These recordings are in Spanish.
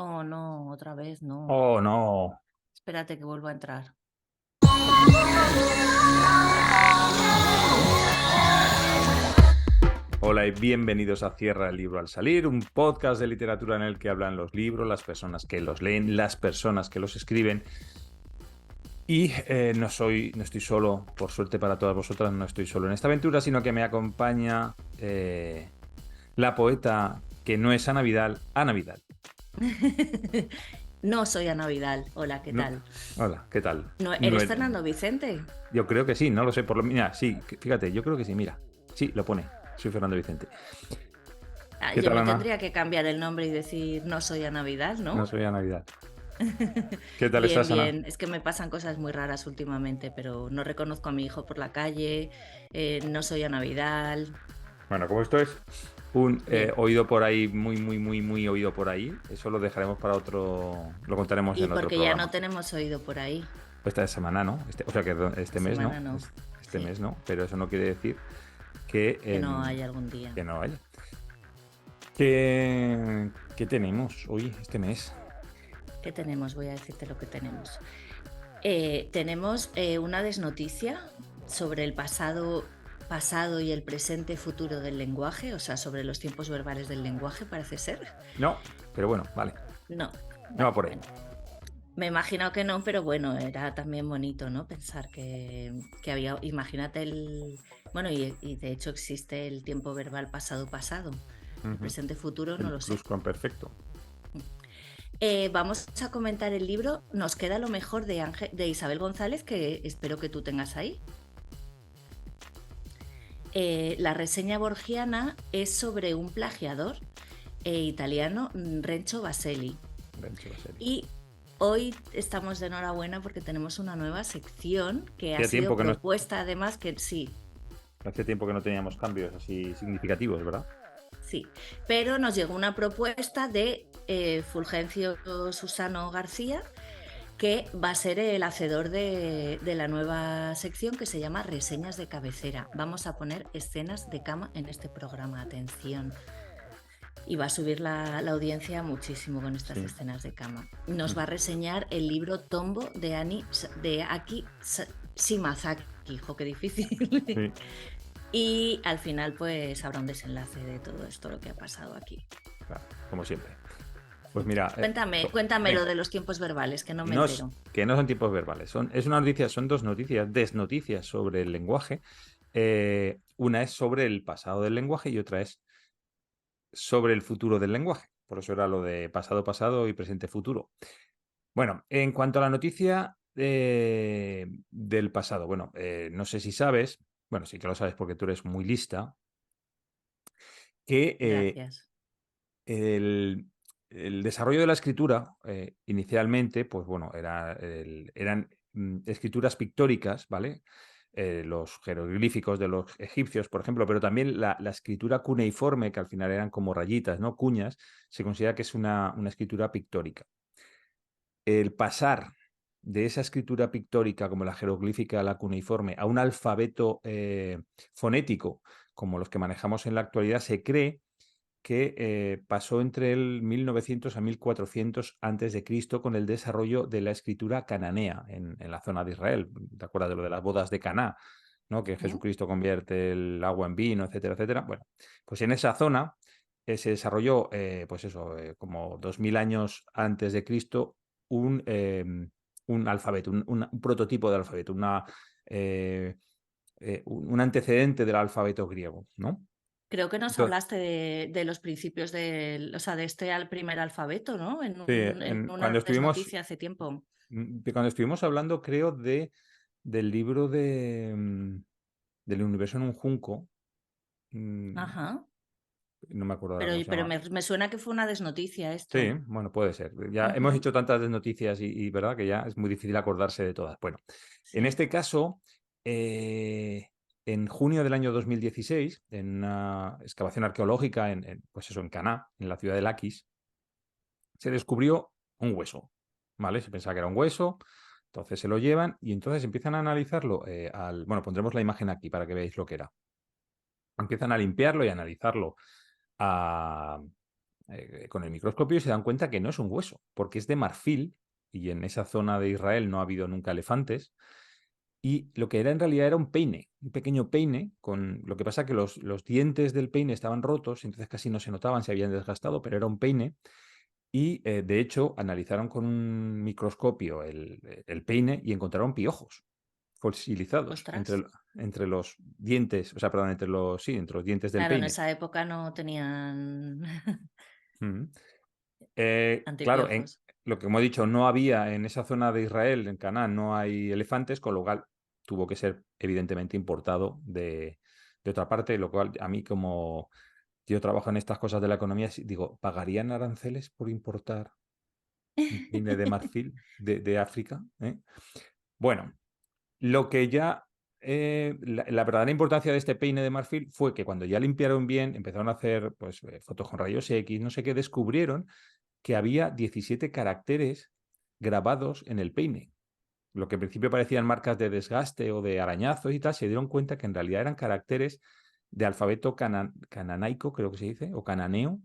Oh, no, otra vez no. Oh, no. Espérate que vuelvo a entrar. Hola y bienvenidos a Cierra el libro al salir, un podcast de literatura en el que hablan los libros, las personas que los leen, las personas que los escriben. Y no estoy solo, por suerte para todas vosotras, no estoy solo en esta aventura, sino que me acompaña la poeta que no es Ana Vidal, Ana Vidal. No soy Ana Vidal. Hola, ¿qué No. tal? Hola, ¿qué tal? ¿No, No eres es- Fernando Vicente? Yo creo que sí, no lo sé. Mira, sí, fíjate, yo creo que sí, mira. Sí, lo pone. Soy Fernando Vicente. Ah, ¿Qué yo tal, me Ana? tendría que cambiar el nombre y decir no soy Ana Vidal, No ¿no? soy Ana Vidal. ¿Qué tal Bien, estás, Ana? bien. Es que me pasan cosas muy raras últimamente, pero no reconozco a mi hijo por la calle, no soy Ana Vidal. Bueno, como esto es un Bien. oído por ahí, muy oído por ahí, eso lo dejaremos para otro, lo contaremos Y en otro porque ya no programa. tenemos oído por ahí. Esta semana, ¿no? O sea, que este Esta mes, ¿no? semana no. Este Sí, mes, ¿no? Pero eso no quiere decir que, que no hay algún día. que no haya. ¿Qué tenemos hoy, este mes? ¿Qué tenemos? Voy a decirte lo que tenemos. Tenemos una desnoticia sobre el pasado y el presente futuro del lenguaje, o sea, sobre los tiempos verbales del lenguaje, parece ser. No, pero bueno, vale. No, No va vale, por ahí. bueno. Me imagino que no, pero bueno, era también bonito, ¿no? Pensar que había, imagínate bueno, y de hecho existe el tiempo verbal pasado-pasado. El Ujú. presente futuro no El lo sé. pluscuamperfecto. Vamos a comentar el libro. Nos queda lo mejor de Isabel González, que espero que tú tengas ahí. La reseña borgiana es sobre un plagiador italiano, Renzo Baselli. Renzo Baselli. Y hoy estamos de enhorabuena porque tenemos una nueva sección que ha Hacía sido tiempo que no, propuesta, además, que sí, hacía tiempo que no teníamos cambios así significativos, ¿verdad? sí. Pero nos llegó una propuesta de Fulgencio Susano García, que va a ser el hacedor de la nueva sección que se llama Reseñas de Cabecera. Vamos a poner escenas de cama en este programa, atención. Y va a subir la audiencia muchísimo con estas Sí. escenas de cama. Nos va a reseñar el libro Tombo de Aki Shimazaki. Hijo, qué difícil. Sí, Y al final pues habrá un desenlace de todo esto, lo que ha pasado aquí. claro, como siempre. Pues mira, Cuéntame lo venga. de los tiempos verbales, que no me No, entero. que no son tiempos verbales, es una noticia, son dos noticias, desnoticias sobre el lenguaje. Una es sobre el pasado del lenguaje y otra es sobre el futuro del lenguaje. Por eso era lo de pasado y presente futuro. Bueno, en cuanto a la noticia del pasado, bueno, no sé si sabes, bueno, sí que lo sabes porque tú eres muy lista, que Gracias. el desarrollo de la escritura, inicialmente, pues bueno, eran escrituras pictóricas, ¿vale? Los jeroglíficos de los egipcios, por ejemplo, pero también la escritura cuneiforme, que al final eran como rayitas, ¿no? Cuñas, se considera que es una escritura pictórica. El pasar de esa escritura pictórica, como la jeroglífica, la cuneiforme, a un alfabeto fonético, como los que manejamos en la actualidad, se cree que pasó entre el 1900 a 1400 antes de Cristo con el desarrollo de la escritura cananea en la zona de Israel. ¿Te acuerdas de lo de las bodas de Caná? ¿No? Que ¿Mm? Jesucristo convierte el agua en vino, etcétera, etcétera. Bueno, pues en esa zona se desarrolló, pues eso, como 2000 años antes de Cristo, un alfabeto, un prototipo de alfabeto, un antecedente del alfabeto griego, ¿no? Creo que nos Entonces, hablaste de los principios o sea, de este primer alfabeto, ¿no? sí, En cuando una estuvimos desnoticia hace tiempo. Cuando estuvimos hablando, creo, del libro del universo en un junco, mm, Ajá. no me acuerdo ahora Pero, cómo se pero llama. me suena que fue una desnoticia Sí, esto. bueno, puede ser. Ya hemos Ujú. hecho tantas noticias y verdad que ya es muy difícil acordarse de todas. Bueno, en Sí. este caso, en junio del año 2016, en una excavación arqueológica pues eso, en Caná, en la ciudad de Laquis, se descubrió un hueso, ¿vale? Se pensaba que era un hueso, entonces se lo llevan y entonces empiezan a analizarlo. Bueno, pondremos la imagen aquí para que veáis lo que era. Empiezan a limpiarlo y a analizarlo a, con el microscopio y se dan cuenta que no es un hueso, porque es de marfil y en esa zona de Israel no ha habido nunca elefantes. Y lo que era en realidad era un peine, un pequeño peine, con lo que pasa que los dientes del peine estaban rotos, entonces casi no se notaban, se habían desgastado, pero era un peine. Y de hecho analizaron con un microscopio el peine y encontraron piojos fosilizados Ostras. entre los dientes, o sea, perdón, sí, entre los dientes del Claro, en peine. esa época no tenían Mm. Claro, antipiojos. lo que hemos dicho, no había en esa zona de Israel, en Canaán, no hay elefantes, con lo cual tuvo que ser evidentemente importado de otra parte, lo cual a mí como yo trabajo en estas cosas de la economía, digo, ¿pagarían aranceles por importar un peine de marfil de África? ¿Eh? Bueno, lo que ya, la verdadera importancia de este peine de marfil fue que cuando ya limpiaron bien, empezaron a hacer pues, fotos con rayos X, no sé qué, descubrieron que había 17 caracteres grabados en el peine. Lo que en principio parecían marcas de desgaste o de arañazos y tal, se dieron cuenta que en realidad eran caracteres de alfabeto cananaico, creo que se dice, o cananeo.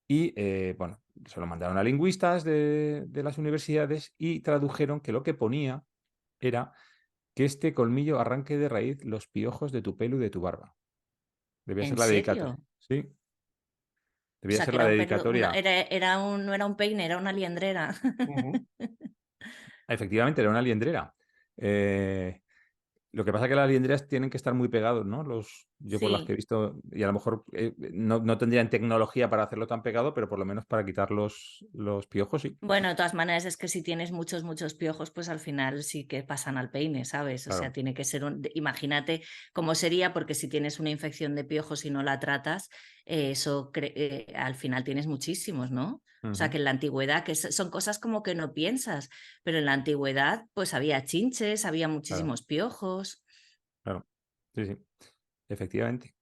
Y bueno, se lo mandaron a lingüistas de las universidades y tradujeron que lo que ponía era que este colmillo arranque de raíz los piojos de tu pelo y de tu barba. Debía ¿En ser la dedicatoria. serio? Sí, O debía sea, ser que la era dedicatoria. no era un peine, era una liendrera. Ujú. Efectivamente, era una liendrera. Eh, lo que pasa es que las liendreras tienen que estar muy pegados, ¿no? Yo por las que he Sí. visto, y a lo mejor no tendrían tecnología para hacerlo tan pegado, pero por lo menos para quitar los piojos, sí. Bueno, de todas maneras es que si tienes muchos piojos, pues al final sí que pasan al peine, ¿sabes? O sea, Claro. tiene que ser imagínate cómo sería, porque si tienes una infección de piojos y no la tratas, al final tienes muchísimos, ¿no? O sea, Ujú. que en la antigüedad, son cosas como que no piensas, pero en la antigüedad pues había chinches, había Claro, muchísimos piojos. claro. Sí, sí, efectivamente.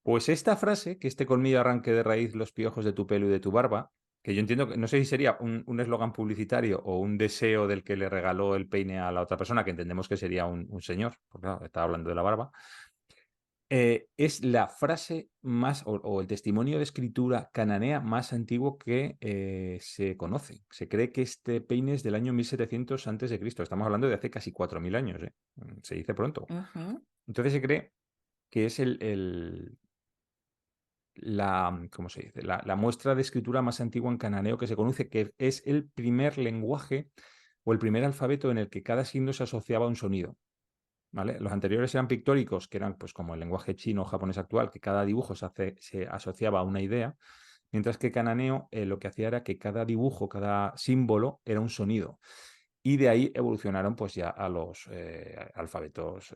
Pues esta frase, que este colmillo arranque de raíz los piojos de tu pelo y de tu barba, que yo entiendo que no sé si sería un eslogan publicitario o un deseo del que le regaló el peine a la otra persona, que entendemos que sería un señor, porque claro, estaba hablando de la barba, es la frase más o el testimonio de escritura cananea más antiguo que se conoce. Se cree que este peine es del año 1700 antes de Cristo. Estamos hablando de hace casi 4000 años. Se dice pronto. Ujú. Entonces se cree que es ¿cómo se dice? La muestra de escritura más antigua en cananeo que se conoce, que es el primer lenguaje o el primer alfabeto en el que cada signo se asociaba a un sonido. ¿Vale? Los anteriores eran pictóricos, que eran pues como el lenguaje chino o japonés actual, que cada dibujo se asociaba a una idea, mientras que cananeo lo que hacía era que cada dibujo, cada símbolo era un sonido. Y de ahí evolucionaron pues ya a los alfabetos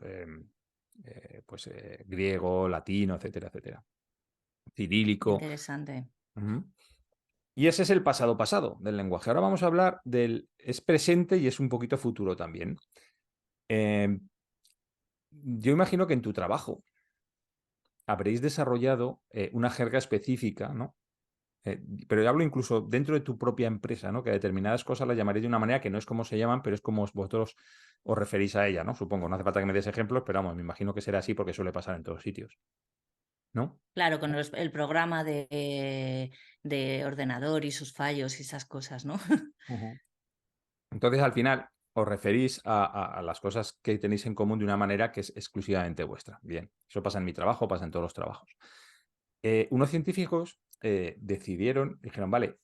pues, griego, latino, etcétera, etcétera. Cirílico. Interesante. Ujú. Y ese es el pasado pasado del lenguaje. Ahora vamos a hablar es presente y es un poquito futuro también. Eh, yo imagino que en tu trabajo habréis desarrollado una jerga específica, ¿no? Pero yo hablo incluso dentro de tu propia empresa, ¿no? Que a determinadas cosas las llamaréis de una manera que no es como se llaman, pero es como vosotros os referís a ella, ¿no? Supongo, no hace falta que me des ejemplos, pero vamos, me imagino que será así porque suele pasar en todos sitios, ¿no? Claro, con el programa de ordenador y sus fallos y esas cosas, ¿no? Ujú. Entonces, al final, os referís a las cosas que tenéis en común de una manera que es exclusivamente vuestra. Bien, eso pasa en mi trabajo, pasa en todos los trabajos. Unos científicos dijeron, vale,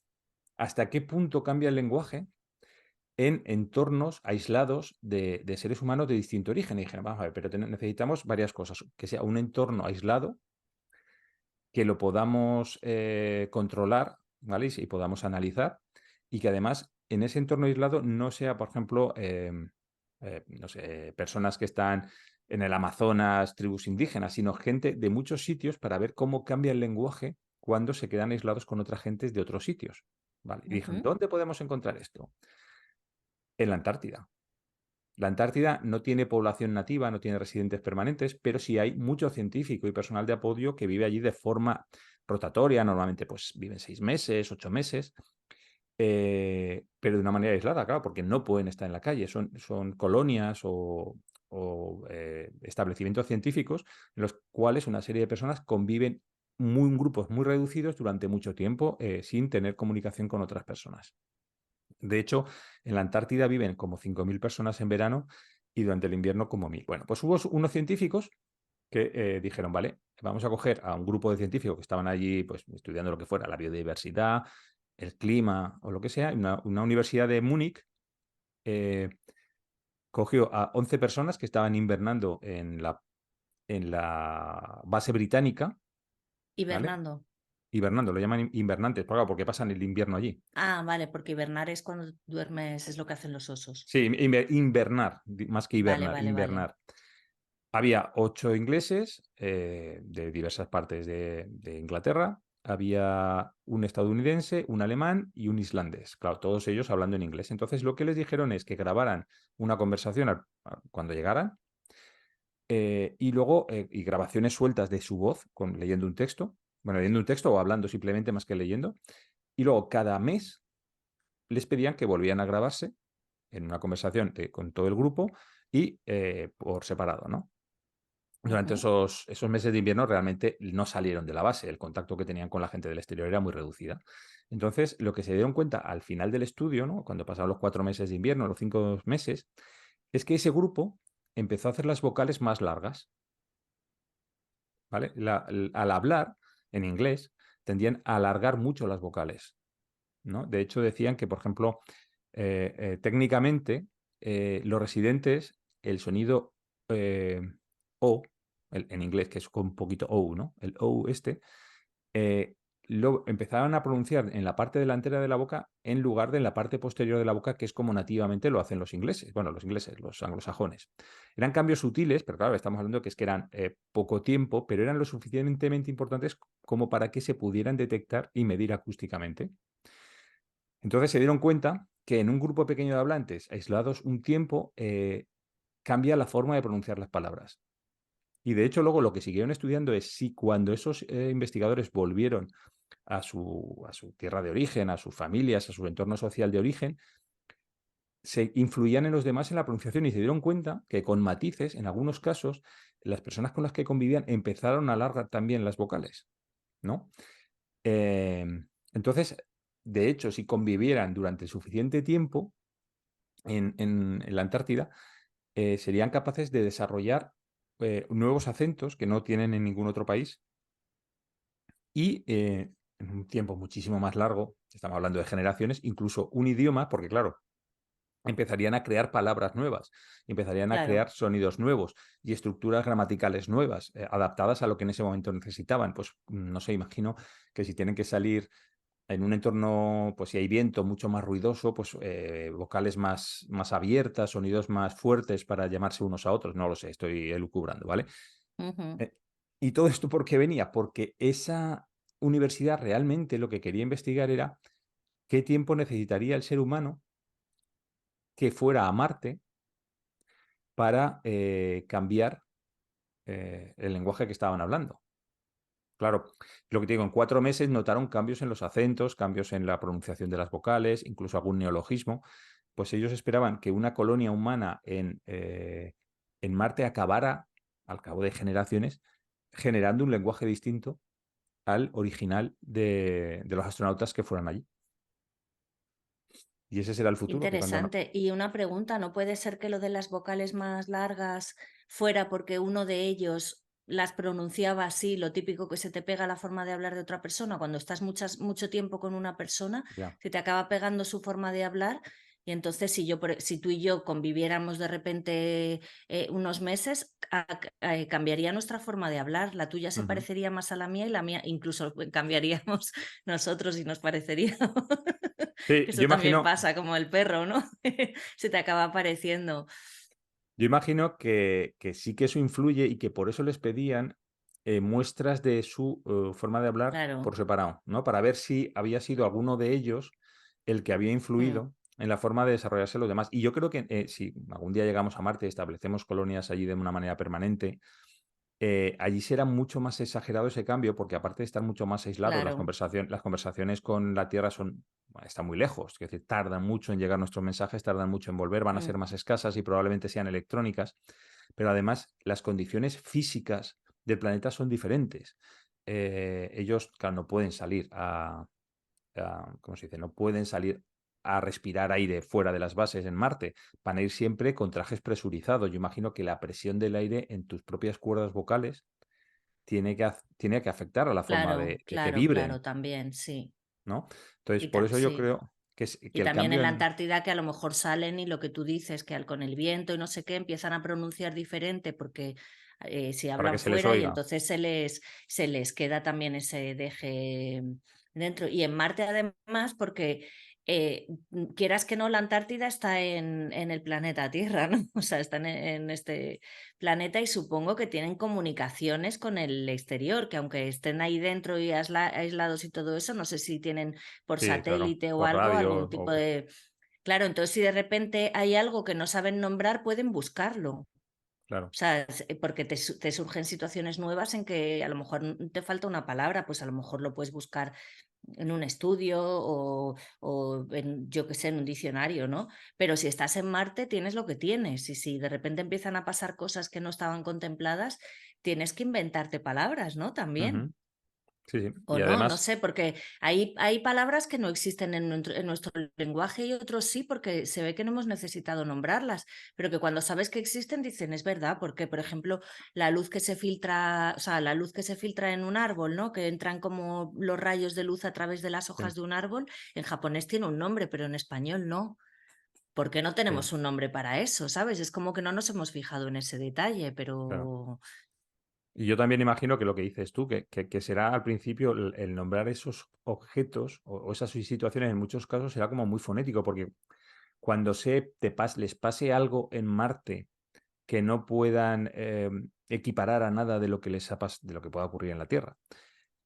¿hasta qué punto cambia el lenguaje en entornos aislados de seres humanos de distinto origen? Y dijeron, vamos a ver, pero necesitamos varias cosas. Que sea un entorno aislado, que lo podamos controlar, ¿vale? Y podamos analizar, y que además en ese entorno aislado no sea, por ejemplo, no sé, personas que están en el Amazonas, tribus indígenas, sino gente de muchos sitios para ver cómo cambia el lenguaje cuando se quedan aislados con otras gentes de otros sitios. ¿Vale? Y dijeron, Ujú. ¿dónde podemos encontrar esto? En la Antártida. La Antártida no tiene población nativa, no tiene residentes permanentes, pero sí hay mucho científico y personal de apoyo que vive allí de forma rotatoria. Normalmente pues viven 6 meses, 8 meses, pero de una manera aislada, claro, porque no pueden estar en la calle. Son colonias o establecimientos científicos en los cuales una serie de personas conviven grupos muy reducidos durante mucho tiempo sin tener comunicación con otras personas. De hecho, en la Antártida viven como 5.000 personas en verano y durante el invierno como 1.000. Bueno, pues hubo unos científicos que dijeron, vale, vamos a coger a un grupo de científicos que estaban allí pues, estudiando lo que fuera, la biodiversidad, el clima o lo que sea. Una universidad de Múnich cogió a 11 personas que estaban invernando en la base británica, ¿vale? Hibernando. Hibernando, lo llaman invernantes, claro, porque pasan el invierno allí. Ah, vale, porque hibernar es cuando duermes, es lo que hacen los osos. Sí, invernar, más que Vale, hibernar, vale, vale. invernar. Había 8 ingleses de diversas partes de Inglaterra, había un estadounidense, un alemán y un islandés. Claro, todos ellos hablando en inglés. Entonces, lo que les dijeron es que grabaran una conversación cuando llegaran y luego y grabaciones sueltas de su voz leyendo un texto. Bueno, leyendo un texto o hablando simplemente más que leyendo. Y luego cada mes les pedían que volvieran a grabarse en una conversación con todo el grupo y por separado, ¿no? Durante Ujú. esos meses de invierno realmente no salieron de la base, el contacto que tenían con la gente del exterior era muy reducida. Entonces, lo que se dieron cuenta al final del estudio, ¿no? Cuando pasaron los 4 meses de invierno, los 5 meses, es que ese grupo empezó a hacer las vocales más largas, ¿vale? Al hablar en inglés, tendían a alargar mucho las vocales, ¿no? De hecho, decían que, por ejemplo, técnicamente, los residentes, el sonido O, en inglés, que es con un poquito O, ¿no? El O eh, lo empezaban a pronunciar en la parte delantera de la boca en lugar de en la parte posterior de la boca, que es como nativamente lo hacen los ingleses. Bueno, los ingleses, los anglosajones. Eran cambios sutiles, pero claro, estamos hablando que eran poco tiempo, pero eran lo suficientemente importantes como para que se pudieran detectar y medir acústicamente. Entonces se dieron cuenta que en un grupo pequeño de hablantes, aislados un tiempo, cambia la forma de pronunciar las palabras. Y de hecho luego lo que siguieron estudiando es si cuando esos investigadores volvieron a su tierra de origen, a sus familias, a su entorno social de origen, se influían en los demás en la pronunciación y se dieron cuenta que con matices, en algunos casos, las personas con las que convivían empezaron a alargar también las vocales, ¿no? Eh, entonces, de hecho, si convivieran durante suficiente tiempo en la Antártida, serían capaces de desarrollar nuevos acentos que no tienen en ningún otro país y en un tiempo muchísimo más largo, estamos hablando de generaciones, incluso un idioma, porque claro, empezarían a crear palabras nuevas, empezarían a Claro. crear sonidos nuevos y estructuras gramaticales nuevas, adaptadas a lo que en ese momento necesitaban. Pues no sé, imagino que si tienen que salir en un entorno, pues si hay viento mucho más ruidoso, pues vocales más abiertas, sonidos más fuertes para llamarse unos a otros, no lo sé, estoy elucubrando, ¿vale? Ujú. Eh, ¿Y todo esto por qué venía? Porque esa universidad realmente lo que quería investigar era qué tiempo necesitaría el ser humano que fuera a Marte para cambiar el lenguaje que estaban hablando. Claro, lo que te digo, en 4 meses notaron cambios en los acentos, cambios en la pronunciación de las vocales, incluso algún neologismo. Pues ellos esperaban que una colonia humana en Marte acabara, al cabo de generaciones, generando un lenguaje distinto al original de los astronautas que fueran allí. Y ese será el futuro, que cuando Interesante. Y una pregunta, ¿no puede ser que lo de las vocales más largas fuera porque uno de ellos las pronunciaba así, lo típico que se te pega la forma de hablar de otra persona? Cuando estás mucho tiempo con una persona, ya. se te acaba pegando su forma de hablar. Y entonces, si tú y yo conviviéramos de repente unos meses, cambiaría nuestra forma de hablar. La tuya se Ujú. parecería más a la mía y la mía incluso cambiaríamos nosotros y nos pareceríamos. Sí, Que eso también pasa, como el perro, ¿no? Se te acaba pareciendo. yo imagino que sí que eso influye y que por eso les pedían muestras de su forma de hablar Claro. por separado, ¿no? Para ver si había sido alguno de ellos el que había Mm. influido en la forma de desarrollarse los demás. Y yo creo que si algún día llegamos a Marte y establecemos colonias allí de una manera permanente, allí será mucho más exagerado ese cambio, porque aparte de estar mucho más aislados, Claro. las conversaciones con la Tierra están muy lejos, es decir, tardan mucho en llegar nuestros mensajes, tardan mucho en volver, van a Mm. ser más escasas y probablemente sean electrónicas, pero además las condiciones físicas del planeta son diferentes. ellos, claro, no pueden salir ¿cómo se dice? No pueden salir a respirar aire fuera de las bases en Marte. Van a ir siempre con trajes presurizados. Yo imagino que la presión del aire en tus propias cuerdas vocales tiene que afectar a la forma Claro, de que claro, vibren, claro, también, sí. ¿no? Entonces, Y por eso yo sí. creo que Y el también en cambio la en... Antártida que a lo mejor salen y lo que tú dices, que con el viento y no sé qué empiezan a pronunciar diferente porque si para que hablan se les fuera y oiga. entonces se les queda también ese deje dentro. Y en Marte además porque quieras que no, la Antártida está en el planeta Tierra, ¿no? O sea, están en este planeta y supongo que tienen comunicaciones con el exterior, que aunque estén ahí dentro y aislados y todo eso, no sé si tienen por Sí, claro, satélite o por algo, radio algún tipo o... de... Claro, entonces si de repente hay algo que no saben nombrar, pueden buscarlo. Claro. O sea, porque te surgen situaciones nuevas en que a lo mejor te falta una palabra, pues a lo mejor lo puedes buscar en un estudio o en, yo qué sé, en un diccionario, ¿no? Pero si estás en Marte, tienes lo que tienes. Y si de repente empiezan a pasar cosas que no estaban contempladas, tienes que inventarte palabras, ¿no? También. Ujú. Sí, sí. O Y no, no además, sé, porque hay palabras que no existen en nuestro lenguaje y otros sí, porque se ve que no hemos necesitado nombrarlas, pero que cuando sabes que existen dicen, es verdad, porque, por ejemplo, la luz que se filtra, o sea, la luz que se filtra en un árbol, ¿no? Que entran como los rayos de luz a través de las sí, hojas de un árbol, en japonés tiene un nombre, pero en español no. ¿Por qué no sí, tenemos un nombre para eso? ¿Sabes? Es como que no nos hemos fijado en ese detalle, claro. pero Y yo también imagino que lo que dices tú, que será al principio el nombrar esos objetos o esas situaciones en muchos casos será como muy fonético, porque cuando les pase algo en Marte que no puedan equiparar a nada de lo que de lo que pueda ocurrir en la Tierra,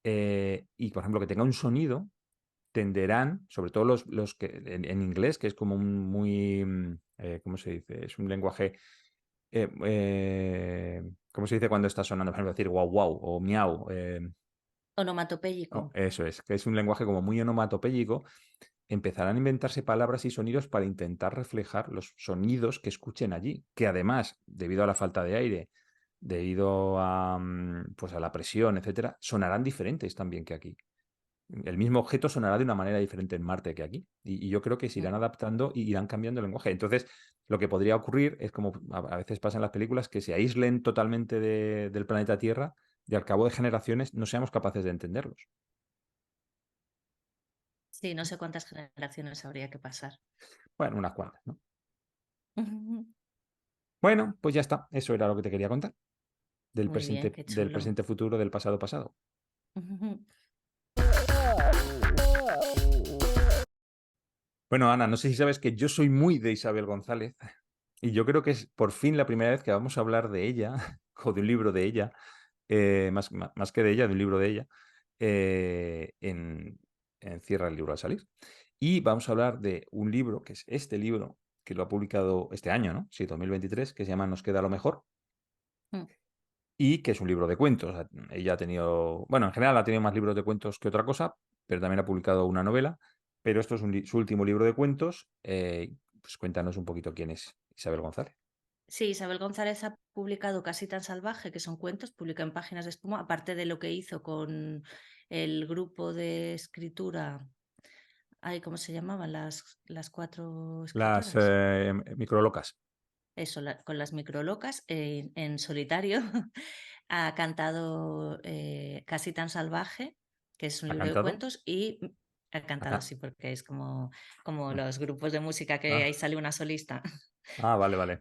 y por ejemplo que tenga un sonido, tenderán, sobre todo los que en inglés, que es como un muy, ¿cómo se dice? Es un lenguaje ¿cómo se dice cuando está sonando? Por ejemplo, decir guau guau o miau. onomatopéyico. Eso es, que es un lenguaje como muy onomatopéyico. Empezarán a inventarse palabras y sonidos para intentar reflejar los sonidos que escuchen allí, que además, debido a la falta de aire, debido a, pues a la presión, etcétera, sonarán diferentes también que aquí. El mismo objeto sonará de una manera diferente en Marte que aquí. Y yo creo que se irán Mm. adaptando y irán cambiando el lenguaje. Entonces, lo que podría ocurrir es como a veces pasa en las películas, que se aíslen totalmente del planeta Tierra y al cabo de generaciones no seamos capaces de entenderlos. Sí, no sé cuántas generaciones habría que pasar. Bueno, unas cuantas, ¿no? Bueno, pues ya está. Eso era lo que te quería contar Muy bien, qué del chulo. presente futuro, del pasado pasado. Bueno, Ana, no sé si sabes que yo soy muy de Isabel González y yo creo que es por fin la primera vez que vamos a hablar de ella o de un libro de ella, más que de ella, de un libro de ella, eh, en, en Cierra el libro al salir. Y vamos a hablar de un libro, que es este libro, que lo ha publicado este año, ¿no? Sí, 2023, que se llama Nos queda lo mejor, y que es un libro de cuentos. O sea, ella ha tenido, bueno, en general ha tenido más libros de cuentos que otra cosa, pero también ha publicado una novela, pero esto es su último libro de cuentos. Pues cuéntanos un poquito quién es Isabel González. Sí, Isabel González ha publicado Casi tan salvaje, que son cuentos, publica en Páginas de Espuma, aparte de lo que hizo con el grupo de escritura, ay, ¿cómo se llamaban las cuatro Las escritoras? microlocas. Eso, con las microlocas, en solitario, ha cantado Casi tan salvaje, que es un ¿Ha libro de cantado? cuentos, y ha ¿Ha cantado, ca- sí, porque es como los grupos de música que ahí Ah, sale una solista. vale, vale.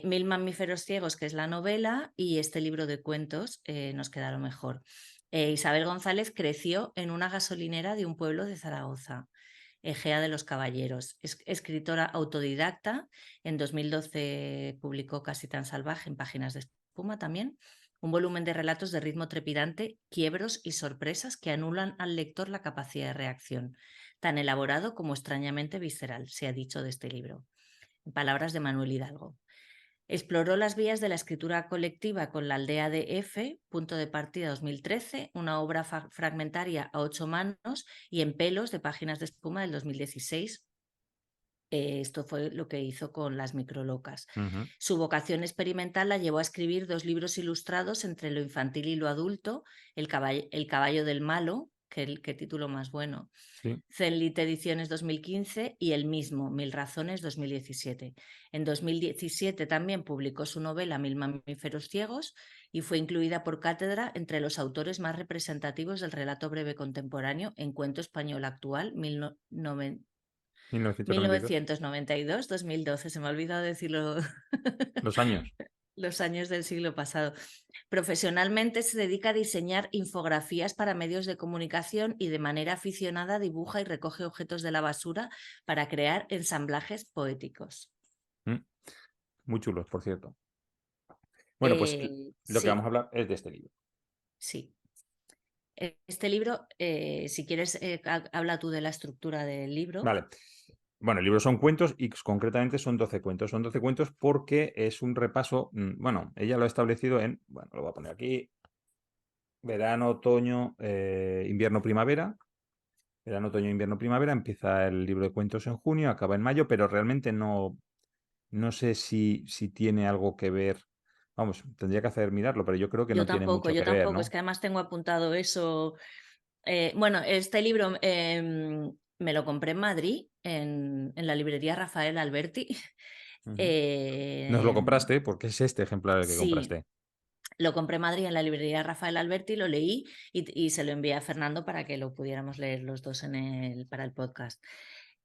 Mil mamíferos ciegos, que es la novela, y este libro de cuentos nos queda lo mejor. Isabel González creció en una gasolinera de un pueblo de Zaragoza, Egea de los Caballeros. Es escritora autodidacta. En 2012 publicó Casi tan salvaje en Páginas de Espuma también, un volumen de relatos de ritmo trepidante, quiebros y sorpresas que anulan al lector la capacidad de reacción, tan elaborado como extrañamente visceral, se ha dicho de este libro. En palabras de Manuel Hidalgo. Exploró las vías de la escritura colectiva con La aldea de F, punto de partida 2013, una obra fragmentaria a 8 manos y en pelos de Páginas de Espuma del 2016. Esto fue lo que hizo con Las microlocas. Ujú. Su vocación experimental la llevó a escribir 2 libros ilustrados entre lo infantil y lo adulto, El caballo del malo, qué título más bueno, Sí. Zenlit Ediciones 2015 y el mismo, Mil razones 2017. En 2017 también publicó su novela Mil mamíferos ciegos y fue incluida por cátedra entre los autores más representativos del relato breve contemporáneo en cuento español actual 1992. 1992-2012. Se me ha olvidado decirlo. Los años. Los años del siglo pasado. Profesionalmente se dedica a diseñar infografías para medios de comunicación y de manera aficionada dibuja y recoge objetos de la basura para crear ensamblajes poéticos. Mm. Muy chulos, por cierto. Bueno, pues lo que vamos a Sí, hablar es de este libro. sí. Este libro, si quieres, habla tú de la estructura del libro. Vale. Bueno, el libro son cuentos y concretamente son 12 cuentos. Son 12 cuentos porque es un repaso, bueno, ella lo ha establecido en, bueno, lo voy a poner aquí, verano, otoño, invierno, primavera. Verano, otoño, invierno, primavera. Empieza el libro de cuentos en junio, acaba en mayo, pero realmente no sé si tiene algo que ver. Vamos, tendría que hacer mirarlo, pero yo creo que no tiene mucho Yo que ver, tampoco, es ¿no? que además tengo apuntado eso. Bueno, este libro me lo compré en Madrid, en la librería Rafael Alberti. Ujú. Nos lo Eh, compraste porque es este ejemplar el que sí, compraste. lo compré en Madrid en la librería Rafael Alberti, lo leí y se lo envié a Fernando para que lo pudiéramos leer los dos para el podcast.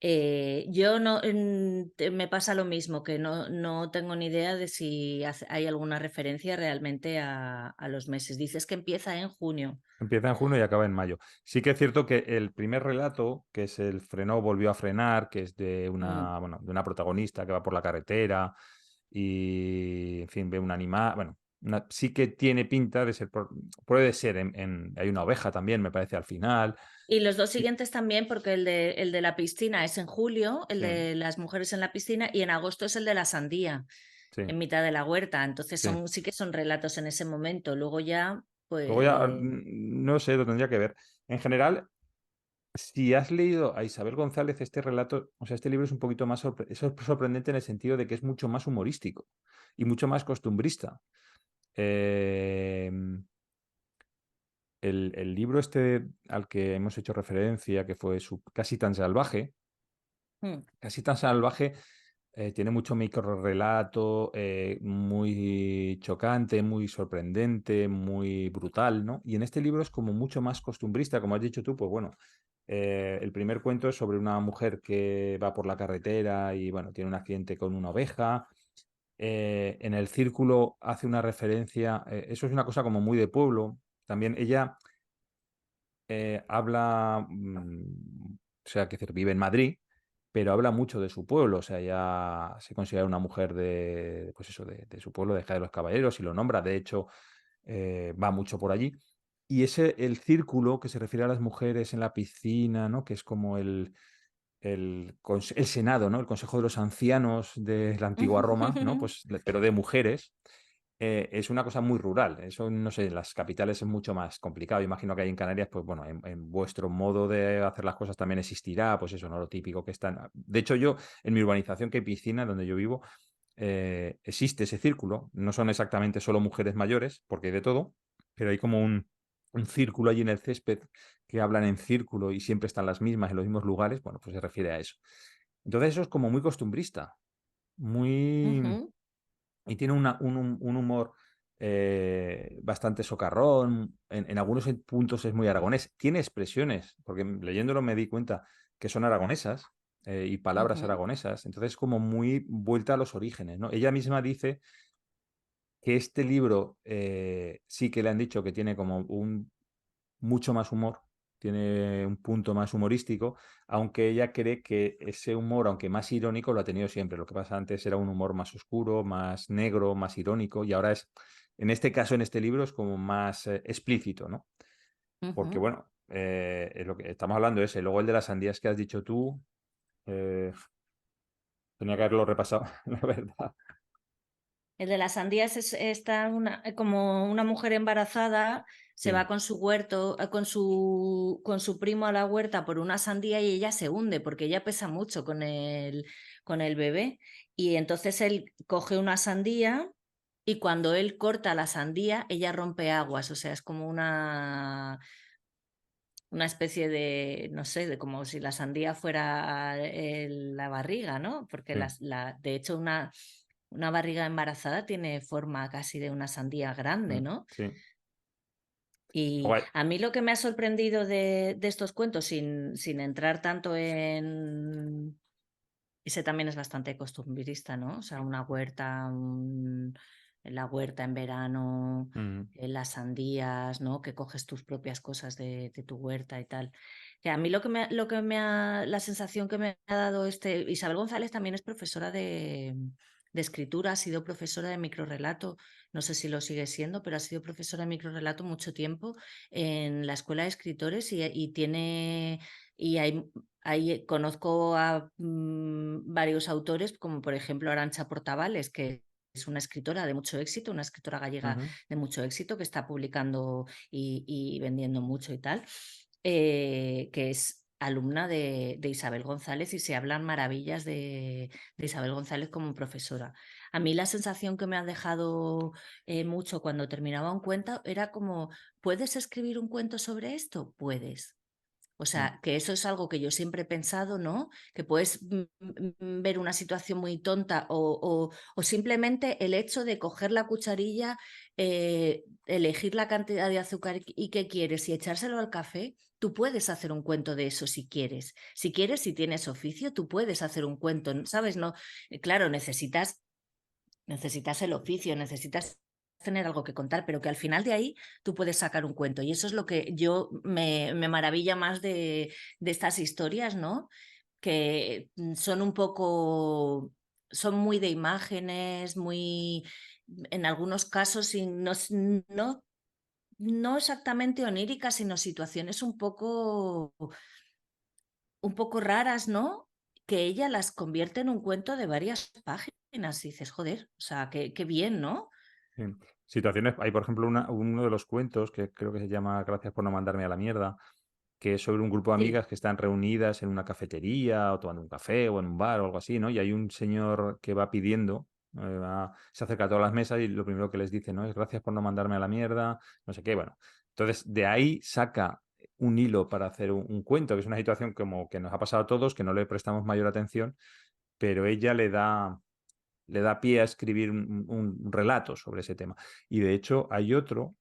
Yo no me pasa lo mismo, que no tengo ni idea de si hay alguna referencia realmente a los meses. Dices que empieza en junio. Empieza en junio y acaba en mayo. Sí que es cierto que el primer relato, que es el Frenó, volvió a frenar, que es de Mm. una, bueno, de una protagonista que va por la carretera y, en fin, ve un animal. Bueno, sí que tiene pinta de ser, puede ser, hay una oveja también, me parece, al final. Y los dos Y- siguientes también, porque el de la piscina es en julio, el sí, de las mujeres en la piscina, y en agosto es el de la sandía, sí, en mitad de la huerta. Entonces sí. sí que son relatos en ese momento. Luego ya, Luego ya, pues. no sé, lo tendría que ver. En general, si has leído a Isabel González, este relato, o sea, este libro es un poquito más es sorprendente en el sentido de que es mucho más humorístico y mucho más costumbrista. Eh, el libro este al que hemos hecho referencia, que fue Casi tan salvaje, Mm, Casi tan salvaje, tiene mucho microrrelato, muy chocante, muy sorprendente, muy brutal, ¿no? Y en este libro es como mucho más costumbrista, como has dicho tú, pues bueno, el primer cuento es sobre una mujer que va por la carretera y, bueno, tiene un accidente con una oveja. En el círculo hace una referencia, eso es una cosa como muy de pueblo. También ella habla, o sea, que vive en Madrid, pero habla mucho de su pueblo, o sea, ya se considera una mujer de, pues eso, de su pueblo, de Jaén de los Caballeros, y lo nombra, de hecho, va mucho por allí. Y ese, el círculo que se refiere a las mujeres en la piscina, ¿no? Que es como el Senado, ¿no? El Consejo de los Ancianos de la antigua Roma, ¿no? Pues, pero de mujeres. Es una cosa muy rural. Eso, no sé, en las capitales es mucho más complicado. Imagino que ahí en Canarias, pues bueno, en vuestro modo de hacer las cosas también existirá, pues eso, ¿no? Lo típico que están. De hecho, yo, en mi urbanización, que hay piscina, donde yo vivo, existe ese círculo. No son exactamente solo mujeres mayores, porque hay de todo, pero hay como un círculo allí en el césped que hablan en círculo y siempre están las mismas en los mismos lugares. Bueno, pues se refiere a eso. Entonces, eso es como muy costumbrista, muy ujú. y tiene un humor bastante socarrón, en algunos puntos es muy aragonés, tiene expresiones, porque leyéndolo me di cuenta que son aragonesas y palabras Ujú, aragonesas, entonces como muy vuelta a los orígenes, ¿no? Ella misma dice que este libro sí que le han dicho que tiene como mucho más humor, tiene un punto más humorístico, aunque ella cree que ese humor, aunque más irónico, lo ha tenido siempre. Lo que pasa antes era un humor más oscuro, más negro, más irónico, y ahora es, en este caso, en este libro, es como más explícito, ¿no? Porque, ujú. bueno, es lo que estamos hablando ese. Luego el de las sandías que has dicho tú, eh, tenía que haberlo repasado, la verdad. El de las sandías está como una mujer embarazada, se Sí. va con su huerto, con su primo a la huerta por una sandía y ella se hunde porque ella pesa mucho con el bebé. Y entonces él coge una sandía y cuando él corta la sandía, ella rompe aguas. O sea, es como una especie de, no sé, de como si la sandía fuera la barriga, ¿no? Porque Sí. de hecho una barriga embarazada tiene forma casi de una sandía grande, ¿no? Sí. Y Guay. a mí lo que me ha sorprendido de estos cuentos, sin entrar tanto en... Ese también es bastante costumbrista, ¿no? O sea, una huerta, la huerta en verano, Ujú, las sandías, ¿no? Que coges tus propias cosas de tu huerta y tal. Que a mí la sensación que me ha dado Isabel González también es profesora de escritura, ha sido profesora de microrrelato, no sé si lo sigue siendo, pero ha sido profesora de microrrelato mucho tiempo en la Escuela de Escritores y tiene, y ahí conozco a varios autores, como por ejemplo Arantxa Portavales, que es una escritora de mucho éxito, una escritora gallega ujú. de mucho éxito, que está publicando y vendiendo mucho y tal, que es alumna de Isabel González y se hablan maravillas de Isabel González como profesora. A mí la sensación que me ha dejado mucho cuando terminaba un cuento era como, ¿puedes escribir un cuento sobre esto? Puedes. O Mm, sea, que eso es algo que yo siempre he pensado, ¿no? Que puedes ver una situación muy tonta o simplemente el hecho de coger la cucharilla, elegir la cantidad de azúcar y que quieres y echárselo al café. Tú puedes hacer un cuento de eso si quieres. Si quieres, si tienes oficio, tú puedes hacer un cuento, ¿sabes? No, claro, necesitas el oficio, necesitas tener algo que contar, pero que al final de ahí tú puedes sacar un cuento. Y eso es lo que yo me maravilla más de estas historias, ¿no? Que son un poco, son muy de imágenes, muy, en algunos casos, y no exactamente oníricas, sino situaciones un poco raras, ¿no? Que ella las convierte en un cuento de varias páginas. Y dices, joder, o sea, qué bien, ¿no? sí. Situaciones, hay por ejemplo uno de los cuentos que creo que se llama Gracias por no mandarme a la mierda, que es sobre un grupo de Sí, amigas que están reunidas en una cafetería o tomando un café o en un bar o algo así, ¿no? Y hay un señor que va pidiendo, se acerca a todas las mesas y lo primero que les dice, ¿no? Es gracias por no mandarme a la mierda, no sé qué, bueno. Entonces, de ahí saca un hilo para hacer un cuento, que es una situación como que nos ha pasado a todos, que no le prestamos mayor atención, pero ella le da pie a escribir un relato sobre ese tema. Y de hecho, hay otro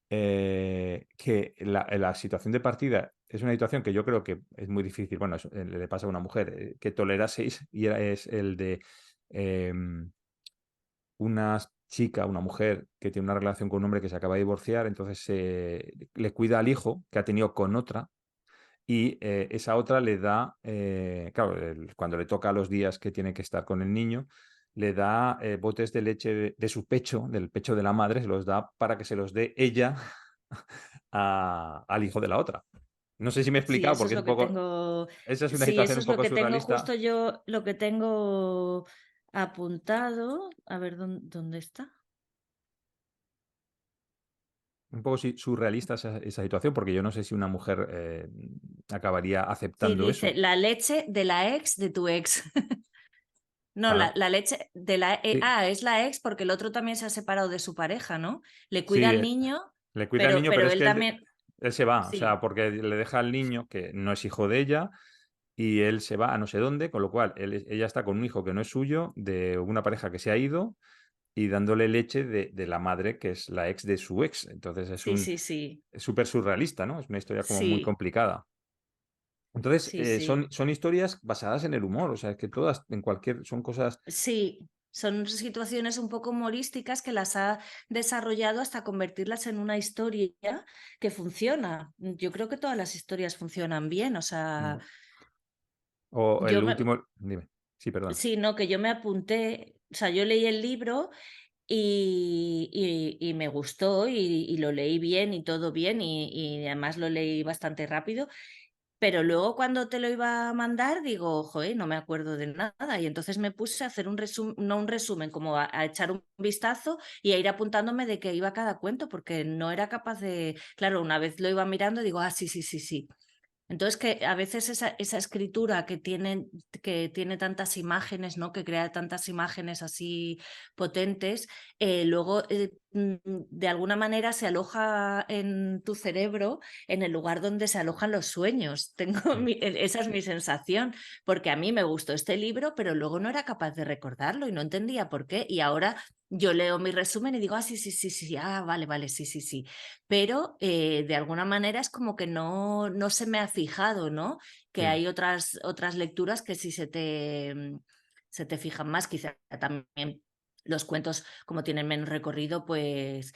que la situación de partida es una situación que yo creo que es muy difícil, bueno, le pasa a una mujer, que toleraseis, y es el de una chica, una mujer que tiene una relación con un hombre que se acaba de divorciar, entonces le cuida al hijo que ha tenido con otra. Y esa otra le da, claro, cuando le toca los días que tiene que estar con el niño, le da botes de leche de su pecho, del pecho de la madre, se los da para que se los dé ella al hijo de la otra. No sé si me he sí, explicado eso porque es es lo un que poco, tengo. esa es una Sí, situación eso un es lo poco que tengo surrealista, justo yo, lo que tengo apuntado. A ver, ¿dónde está? un poco surrealista esa situación, porque yo no sé si una mujer acabaría Sí, aceptando dice, eso. la leche de la ex de tu ex. No, Claro, la leche de la... sí, es la ex porque el otro también se ha separado de su pareja, ¿no? Le cuida sí, al niño, le cuida al niño, pero pero es él que también... él se va, o sea, Sí, porque le deja al niño que no es hijo de ella y él se va a no sé dónde, con lo cual ella está con un hijo que no es suyo, de una pareja que se ha ido y dándole leche de la madre que es la ex de su ex. Entonces sí, sí, sí, es súper surrealista, ¿no? Es una historia como muy sí, complicada. Entonces, sí, sí. son historias basadas en el humor, o sea, es que todas, en cualquier, son cosas... Sí, son situaciones un poco humorísticas que las ha desarrollado hasta convertirlas en una historia que funciona. Yo creo que todas las historias funcionan bien, o sea, mm. O yo el me, último, dime, sí, perdón. sí, no, que yo me apunté, o sea, yo leí el libro y me gustó y lo leí bien y todo bien y además lo leí bastante rápido pero luego cuando te lo iba a mandar, digo, joder, no me acuerdo de nada. Y entonces me puse a hacer un resumen, no un resumen, como a echar un vistazo y a ir apuntándome de qué iba cada cuento, porque no era capaz de, claro, una vez lo iba mirando, digo, ah, sí, sí, sí, sí. Entonces, que a veces esa escritura que tiene tantas imágenes, ¿no? Que crea tantas imágenes así potentes, luego de alguna manera se aloja en tu cerebro en el lugar donde se alojan los sueños. Sí, Esa es mi sensación, porque a mí me gustó este libro, pero luego no era capaz de recordarlo y no entendía por qué. Y ahora yo leo mi resumen y digo, ah, sí, sí, sí, sí, ah, vale, vale, sí, sí, sí, pero de alguna manera es como que no se me ha fijado, ¿no? Que sí. hay otras lecturas que sí se te fijan más, quizá también los cuentos como tienen menos recorrido, pues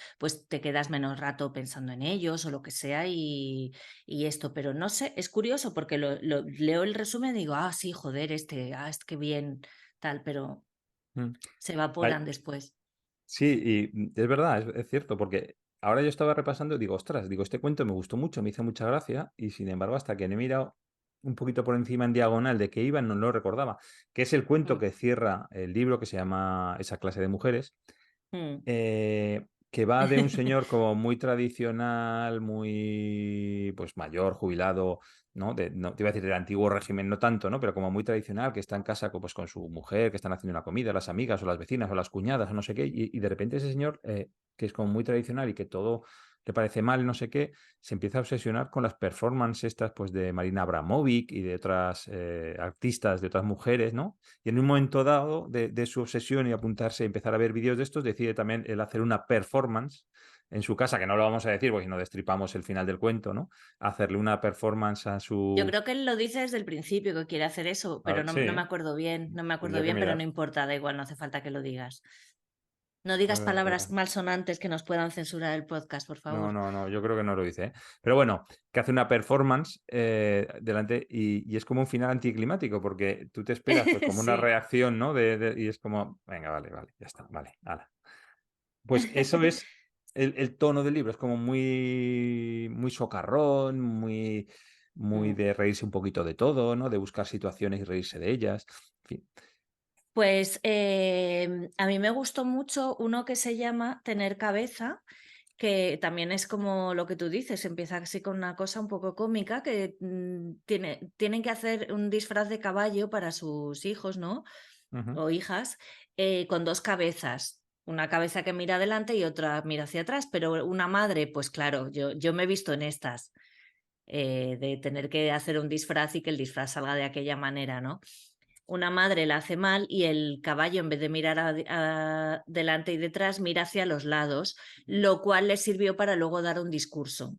te quedas menos rato pensando en ellos o lo que sea y esto, pero no sé, es curioso porque leo el resumen y digo, ah, sí, joder, es que bien, tal, pero Mm. se Ay, evaporan después. sí, y es verdad, es cierto, porque ahora yo estaba repasando y digo, ostras, digo, este cuento me gustó mucho, me hizo mucha gracia, y sin embargo, hasta que no he mirado un poquito por encima en diagonal de qué iba, no lo recordaba, que es el cuento Mm, que cierra el libro que se llama Esa clase de mujeres, mm. que va de un señor como muy tradicional, muy pues mayor, jubilado, ¿no? No te iba a decir del antiguo régimen, no tanto, ¿no? Pero como muy tradicional, que está en casa pues, con su mujer, que están haciendo una comida, las amigas o las vecinas o las cuñadas o no sé qué, y de repente ese señor, que es como muy tradicional y que todo le parece mal, no sé qué, se empieza a obsesionar con las performances estas pues de Marina Abramovic y de otras artistas, de otras mujeres, ¿no? Y en un momento dado de su obsesión y apuntarse y empezar a ver vídeos de estos, decide también él hacer una performance en su casa, que no lo vamos a decir porque si no destripamos el final del cuento, ¿no? Hacerle una performance a Yo su... creo que él lo dice desde el principio que quiere hacer eso, A pero ver, no me sí, acuerdo bien, no me acuerdo tendría que bien, pero no mirar. importa, da igual, no hace falta que lo digas. No digas palabras malsonantes que nos puedan censurar el podcast, por No, favor. no, no, yo creo que no lo dice, ¿eh? Pero bueno, que hace una performance delante y es como un final anticlimático, porque tú te esperas pues como una Sí. reacción, ¿no? Y es como, venga, vale, vale, ya está, vale, hala. Pues eso es el tono del libro, es como muy, muy socarrón, muy, muy Mm. de reírse un poquito de todo, ¿no? De buscar situaciones y reírse de ellas. En fin. Pues a mí me gustó mucho uno que se llama Tener cabeza, que también es como lo que tú dices, empieza así con una cosa un poco cómica, que tienen que hacer un disfraz de caballo para sus hijos, ¿no? Ujú. O hijas, con dos cabezas. Una cabeza que mira adelante y otra mira hacia atrás, pero una madre, pues claro, yo me he visto en estas, de tener que hacer un disfraz y que el disfraz salga de aquella manera, ¿no? Una madre la hace mal y el caballo, en vez de mirar delante y detrás, mira hacia los lados, lo cual le sirvió para luego dar un discurso.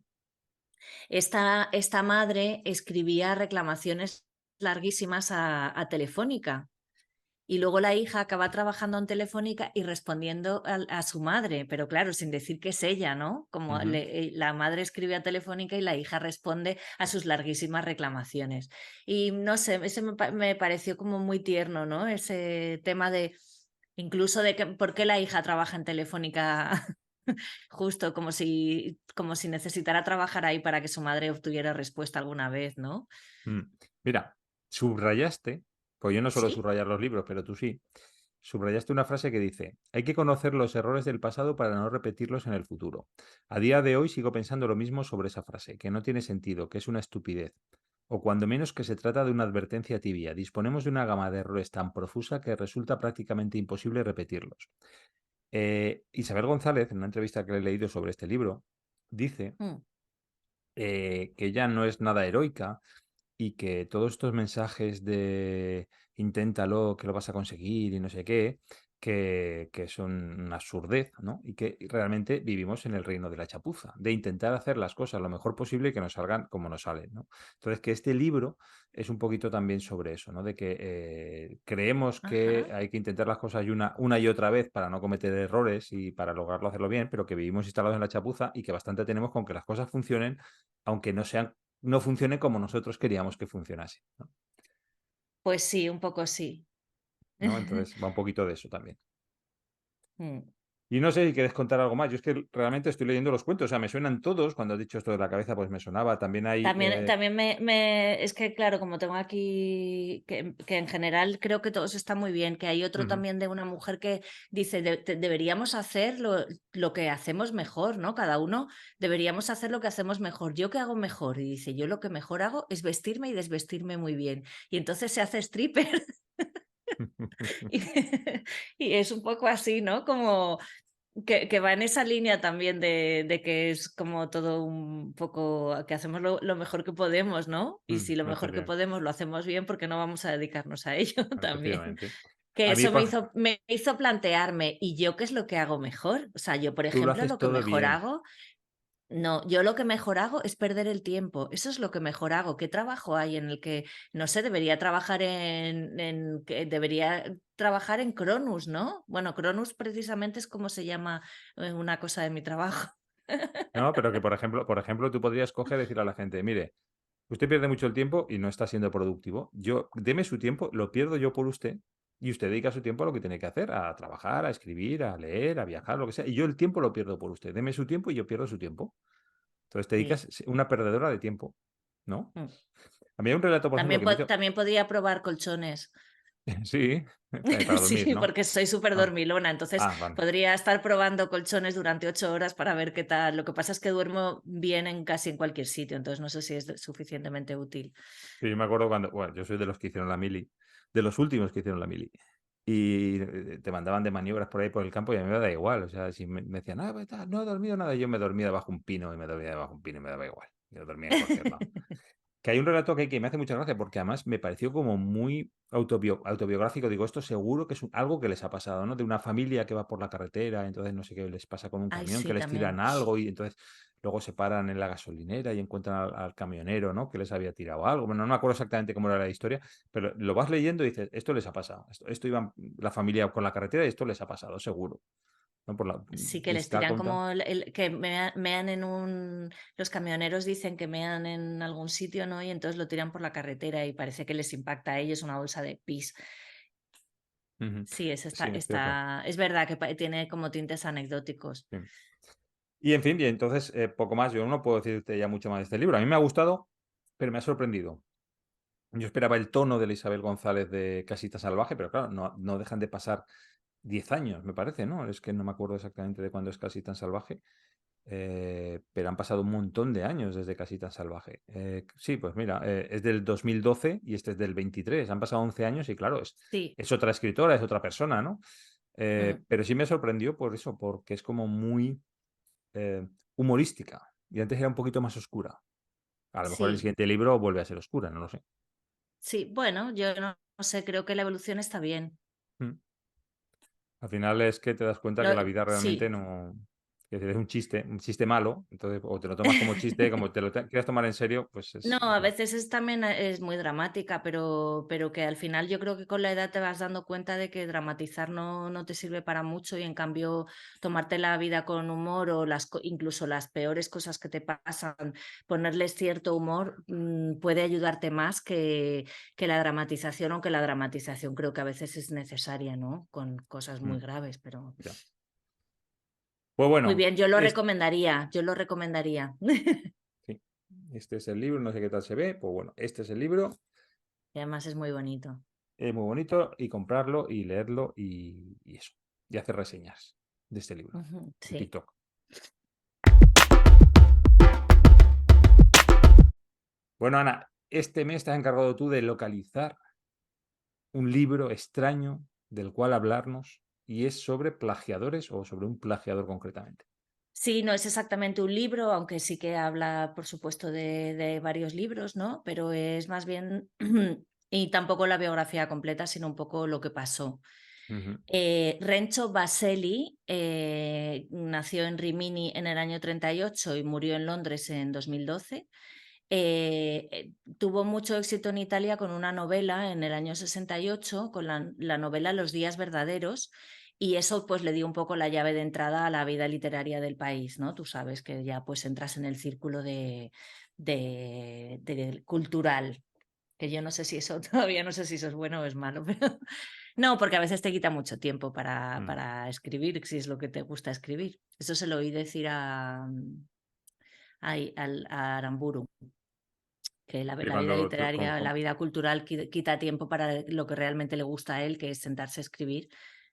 Esta madre escribía reclamaciones larguísimas a Telefónica y luego la hija acaba trabajando en Telefónica y respondiendo a su madre, pero claro, sin decir que es ella, ¿no? Como Ujú. la madre escribe a Telefónica y la hija responde a sus larguísimas reclamaciones. Y no sé, ese me pareció como muy tierno, ¿no? Ese tema de incluso de que por qué la hija trabaja en Telefónica justo como si necesitara trabajar ahí para que su madre obtuviera respuesta alguna vez, ¿no? Mm. Mira, subrayaste, pues yo no suelo Sí. subrayar los libros, pero tú sí. Subrayaste una frase que dice, hay que conocer los errores del pasado para no repetirlos en el futuro. A día de hoy sigo pensando lo mismo sobre esa frase, que no tiene sentido, que es una estupidez. O cuando menos que se trata de una advertencia tibia. Disponemos de una gama de errores tan profusa que resulta prácticamente imposible repetirlos. Isabel González, en una entrevista que le he leído sobre este libro, dice Mm. que ella no es nada heroica y que todos estos mensajes de inténtalo, que lo vas a conseguir y no sé qué, que son una absurdez, ¿no? Y que realmente vivimos en el reino de la chapuza, de intentar hacer las cosas lo mejor posible y que nos salgan como nos salen, ¿no? Entonces, que este libro es un poquito también sobre eso, ¿no? De que creemos que Ajá. hay que intentar las cosas una y otra vez para no cometer errores y para lograrlo hacerlo bien, pero que vivimos instalados en la chapuza y que bastante tenemos con que las cosas funcionen, aunque no funcione como nosotros queríamos que funcionase, ¿no? Pues sí, un poco sí. ¿No? Entonces va un poquito de eso también. Mm. Y no sé si quieres contar algo más. Yo es que realmente estoy leyendo los cuentos, o sea, me suenan todos. Cuando has dicho esto de la cabeza, pues me sonaba. También hay... También es que, claro, como tengo aquí, que en general creo que todos están muy bien, que hay otro Ujú, también de una mujer que dice, deberíamos hacer lo que hacemos mejor, ¿no? Cada uno deberíamos hacer lo que hacemos mejor. ¿Yo qué hago mejor? Y dice, yo lo que mejor hago es vestirme y desvestirme muy bien. Y entonces se hace stripper. Y, y es un poco así, ¿no? Como que va en esa línea también de que es como todo un poco que hacemos lo mejor que podemos, ¿no? Y si lo mejor que efectivamente, podemos lo hacemos bien, ¿por qué no vamos a dedicarnos a ello también? efectivamente. Que A mí, eso por... me hizo plantearme, ¿y yo qué es lo que hago mejor? O sea, yo, por tú lo ejemplo, haces lo que todo mejor bien. hago no, yo lo que mejor hago es perder el tiempo. Eso es lo que mejor hago. ¿Qué trabajo hay en el que, no sé, debería trabajar que debería trabajar en Cronus, ¿no? Bueno, Cronus precisamente es como se llama una cosa de mi trabajo. No, pero que, por ejemplo, tú podrías coger y decir a la gente, mire, usted pierde mucho el tiempo y no está siendo productivo. Yo, deme su tiempo, lo pierdo yo por usted y usted dedica su tiempo a lo que tiene que hacer, a trabajar, a escribir, a leer, a viajar, lo que sea. Y yo el tiempo lo pierdo por usted. Deme su tiempo y yo pierdo su tiempo. Entonces te Sí. dedicas una perdedora de tiempo, ¿no? Mm. A mí hay un relato, por ejemplo, También, que me hizo... también podría probar colchones. Sí, para dormir, Sí, ¿no? porque soy súper Ah, dormilona, entonces vale. podría estar probando colchones durante 8 horas para ver qué tal. Lo que pasa es que duermo bien en casi en cualquier sitio, entonces no sé si es suficientemente útil. Sí, yo me acuerdo cuando, bueno, yo soy de los que hicieron la mili, de los últimos que hicieron la mili. Y te mandaban de maniobras por ahí por el campo y a mí me da igual. O sea, si me decían, pues, no he dormido nada, yo me dormía debajo un pino y me dormía debajo un pino y me daba igual. Yo dormía en cualquier lado. Que hay un relato que me hace mucha gracia porque además me pareció como muy autobiográfico. Digo, esto seguro que es algo que les ha pasado, ¿no? De una familia que va por la carretera, entonces no sé qué les pasa con un Ay, camión, que sí, les tiran también. algo y entonces luego se paran en la gasolinera y encuentran al camionero, ¿no? Que les había tirado algo. Bueno, no me acuerdo exactamente cómo era la historia, pero lo vas leyendo y dices, esto les ha pasado. Esto iba la familia con la carretera y esto les ha pasado, seguro. ¿No? Sí, que Y les está tiran contado. como que mean en un... Los camioneros dicen que mean en algún sitio, ¿no? Y entonces lo tiran por la carretera y parece que les impacta a ellos una bolsa de pis. Ujú. Sí, Sí, es cierto. es verdad que tiene como tintes anecdóticos. Sí. Y en fin, y entonces poco más, yo no puedo decirte ya mucho más de este libro. A mí me ha gustado, pero me ha sorprendido. Yo esperaba el tono de la Isabel González de Casita Salvaje, pero claro, no dejan de pasar 10 años, me parece, ¿no? Es que no me acuerdo exactamente de cuándo es Casita Salvaje, pero han pasado un montón de años desde Casita Salvaje. Sí, pues mira, es del 2012 y este es del 23. Han pasado 11 años y claro, Sí. es otra escritora, es otra persona, ¿no? Mm, Pero sí me sorprendió por eso, porque es como muy humorística y antes era un poquito más oscura. A lo mejor el sí, siguiente libro vuelve a ser oscura, no lo sé. sí. Bueno, yo no sé, creo que la evolución está bien. Mm. Al final es que te das cuenta que la vida realmente Sí. no... Es decir, es un chiste malo, entonces o te lo tomas como chiste, como te lo quieras tomar en serio, pues No, es a malo. veces es también es muy dramática, pero que al final yo creo que con la edad te vas dando cuenta de que dramatizar no te sirve para mucho y en cambio tomarte la vida con humor o incluso las peores cosas que te pasan, ponerles cierto humor puede ayudarte más que la dramatización, aunque la dramatización creo que a veces es necesaria, ¿no? Con cosas muy Mm, graves, pero ya. Pues muy bueno, bien, yo lo recomendaría. sí, este es el libro, no sé qué tal se ve, pues bueno, este es el libro, Y además es muy bonito. es muy bonito y comprarlo y leerlo y eso, y hacer reseñas de este libro Ujú, en sí. TikTok. Bueno, Ana, este mes te has encargado tú de localizar un libro extraño del cual hablarnos y es sobre plagiadores o sobre un plagiador concretamente. Sí, no es exactamente un libro, aunque sí que habla, por supuesto, de varios libros, ¿no? Pero es más bien, y tampoco la biografía completa, sino un poco lo que pasó. Ujú, Renzo Baselli nació en Rimini en el año 38 y murió en Londres en 2012. Tuvo mucho éxito en Italia con una novela en el año 68, con la novela Los días verdaderos, y eso pues le dio un poco la llave de entrada a la vida literaria del país, ¿no? Tú sabes que ya pues entras en el círculo de cultural, que yo no sé si eso, todavía no sé si eso es bueno o es malo, pero No, porque a veces te quita mucho tiempo Mm. para escribir, si es lo que te gusta escribir. Eso se lo oí decir a Aramburu, que Y la vida cuando literaria, la vida cultural quita tiempo para lo que realmente le gusta a él, que es sentarse a escribir,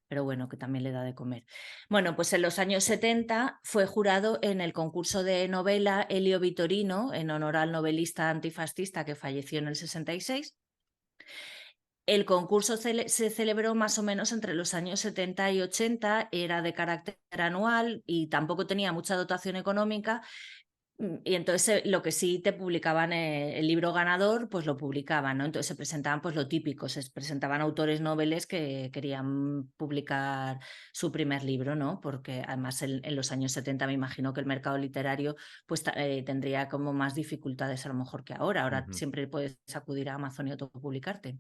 pero bueno, que también le da de comer. Bueno, pues en los años 70 fue jurado en el concurso de novela Elio Vittorino, en honor al novelista antifascista que falleció en el 66. El concurso se celebró más o menos entre los años 70 y 80, era de carácter anual y tampoco tenía mucha dotación económica. Y entonces lo que sí te publicaban, el libro ganador, pues lo publicaban, ¿no? Entonces se presentaban pues lo típico, se presentaban autores noveles que querían publicar su primer libro, ¿no? Porque además en los años 70 me imagino que el mercado literario pues tendría como más dificultades a lo mejor que ahora. Ahora Ujú. siempre puedes acudir a Amazon y autopublicarte.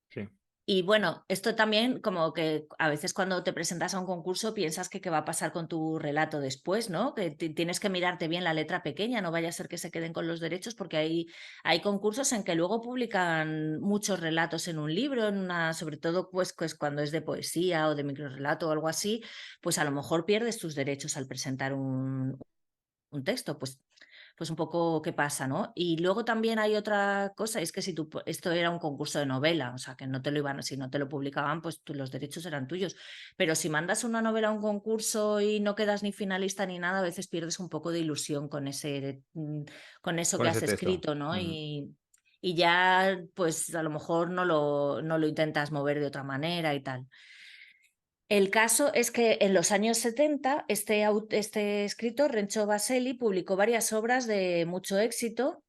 Sí, Y bueno, esto también como que a veces cuando te presentas a un concurso piensas que qué va a pasar con tu relato después, ¿no? Que tienes que mirarte bien la letra pequeña, no vaya a ser que se queden con los derechos, porque hay concursos en que luego publican muchos relatos en un libro, sobre todo pues cuando es de poesía o de microrrelato o algo así, pues a lo mejor pierdes tus derechos al presentar un texto, pues un poco qué pasa, ¿no? Y luego también hay otra cosa, es que si esto era un concurso de novela, o sea, que no te lo iban, si no te lo publicaban, pues los derechos eran tuyos. Pero si mandas una novela a un concurso y no quedas ni finalista ni nada, a veces pierdes un poco de ilusión con eso con que ese has texto. escrito, ¿no? Ujú. Y ya, pues a lo mejor no lo intentas mover de otra manera y tal. El caso es que en los años 70 este escritor, Renzo Baselli, publicó varias obras de mucho éxito,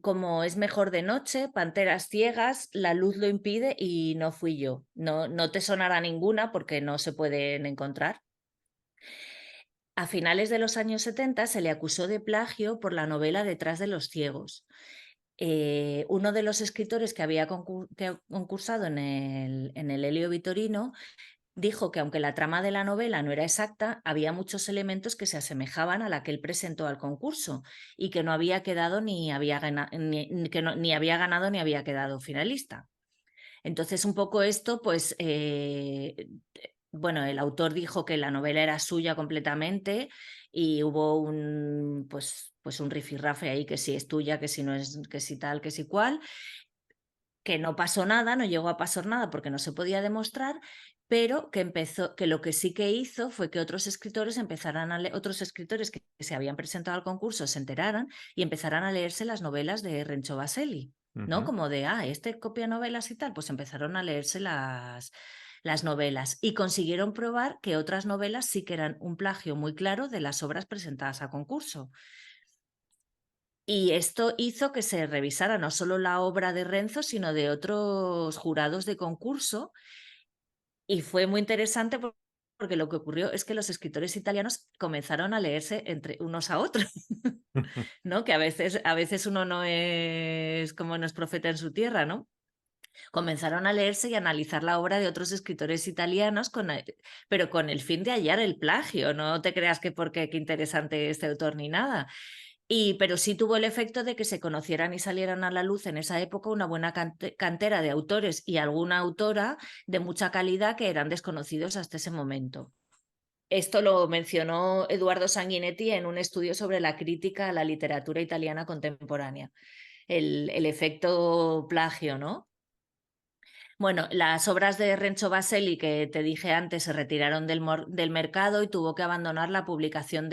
como Es mejor de noche, Panteras ciegas, La luz lo impide y No fui yo. No, no te sonará ninguna porque no se pueden encontrar. A finales de los años 70 se le acusó de plagio por la novela Detrás de los ciegos. Uno de los escritores que había concursado en el Elio Vittorino dijo que aunque la trama de la novela no era exacta, había muchos elementos que se asemejaban a la que él presentó al concurso y que no había quedado ni había ni había ganado ni había quedado finalista. Entonces, un poco esto, pues, bueno, el autor dijo que la novela era suya completamente y hubo pues un rifirrafe ahí, que si es tuya, que si no es, que si tal, que si cual, que no pasó nada, no llegó a pasar nada porque no se podía demostrar, pero que lo que sí que hizo fue que otros escritores otros escritores que se habían presentado al concurso se enteraran y empezaran a leerse las novelas de Renzo Baselli, ¿no? Ujú. Como de, este copia novelas y tal, pues empezaron a leerse las novelas y consiguieron probar que otras novelas sí que eran un plagio muy claro de las obras presentadas a concurso. Y esto hizo que se revisara no solo la obra de Renzo, sino de otros jurados de concurso. Y fue muy interesante porque lo que ocurrió es que los escritores italianos comenzaron a leerse entre unos a otros, ¿no? Que a veces uno no es como no es profeta en su tierra, ¿no? Comenzaron a leerse y analizar la obra de otros escritores italianos, pero con el fin de hallar el plagio. No te creas que porque qué interesante este autor ni nada. Pero sí tuvo el efecto de que se conocieran y salieran a la luz en esa época una buena cantera de autores y alguna autora de mucha calidad que eran desconocidos hasta ese momento. Esto lo mencionó Eduardo Sanguinetti en un estudio sobre la crítica a la literatura italiana contemporánea, el efecto plagio, ¿no? Bueno, las obras de Renzo Baselli que te dije antes se retiraron del mercado y tuvo que abandonar la publicación